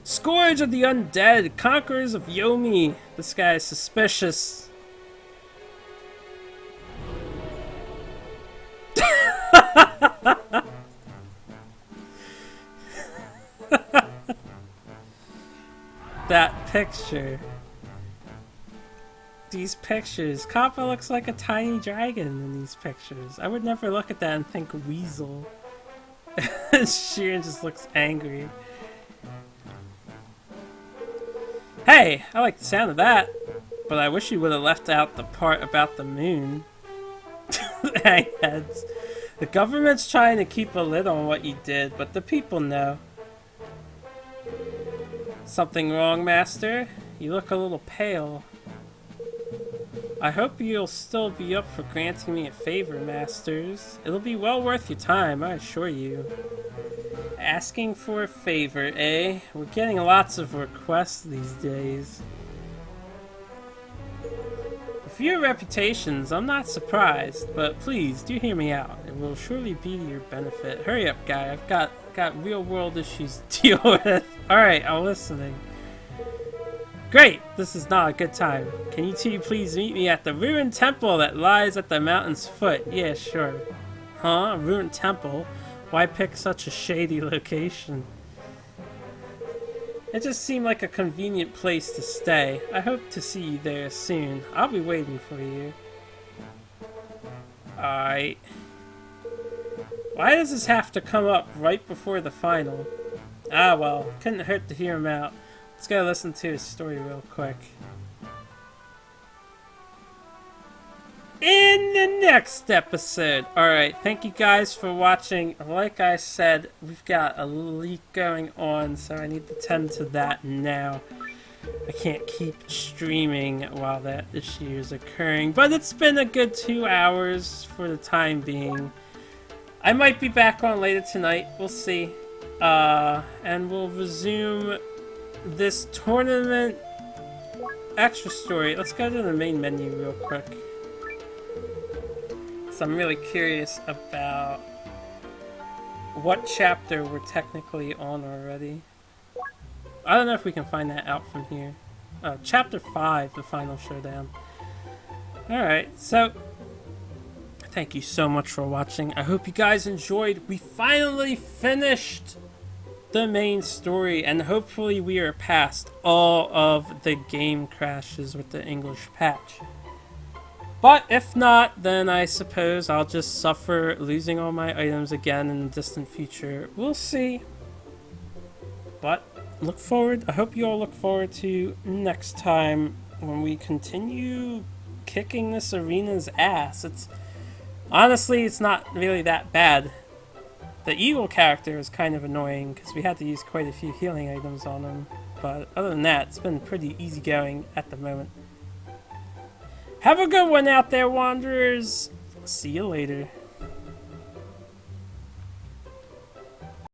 Scourge of the undead! Conquerors of Yomi! This guy is suspicious. That picture. These pictures. Kappa looks like a tiny dragon in these pictures. I would never look at that and think weasel. Shiren just looks angry. Hey, I like the sound of that, but I wish you would have left out the part about the moon. Hangheads. The government's trying to keep a lid on what you did, but the people know. Something wrong, Master? You look a little pale. I hope you'll still be up for granting me a favor, Masters. It'll be well worth your time, I assure you. Asking for a favor, eh? We're getting lots of requests these days. For your reputations, I'm not surprised, but please, do hear me out. It will surely be to your benefit. Hurry up, guy. I've got real-world issues to deal with. Alright, I'm listening. Great! This is not a good time. Can you two please meet me at the ruined temple that lies at the mountain's foot? Yeah, sure. Huh? A ruined temple? Why pick such a shady location? It just seemed like a convenient place to stay. I hope to see you there soon. I'll be waiting for you. Alright. Why does this have to come up right before the final? Ah well, couldn't hurt to hear him out. Let's go listen to his story real quick. In the next episode. Alright, thank you guys for watching. Like I said, we've got a leak going on, so I need to tend to that now. I can't keep streaming while that issue is occurring, but it's been a good 2 hours for the time being. I might be back on later tonight, we'll see. And we'll resume this tournament extra story. Let's go to the main menu real quick. So I'm really curious about what chapter we're technically on already. I don't know if we can find that out from here. Chapter 5, the final showdown. Alright, so thank you so much for watching. I hope you guys enjoyed. We finally finished the main story, and hopefully we are past all of the game crashes with the English patch. But if not, then I suppose I'll just suffer losing all my items again in the distant future. We'll see. But look forward. I hope you all look forward to next time when we continue kicking this arena's ass. Honestly, it's not really that bad. The evil character is kind of annoying because we had to use quite a few healing items on him. But other than that, it's been pretty easygoing at the moment. Have a good one out there, Wanderers. See you later.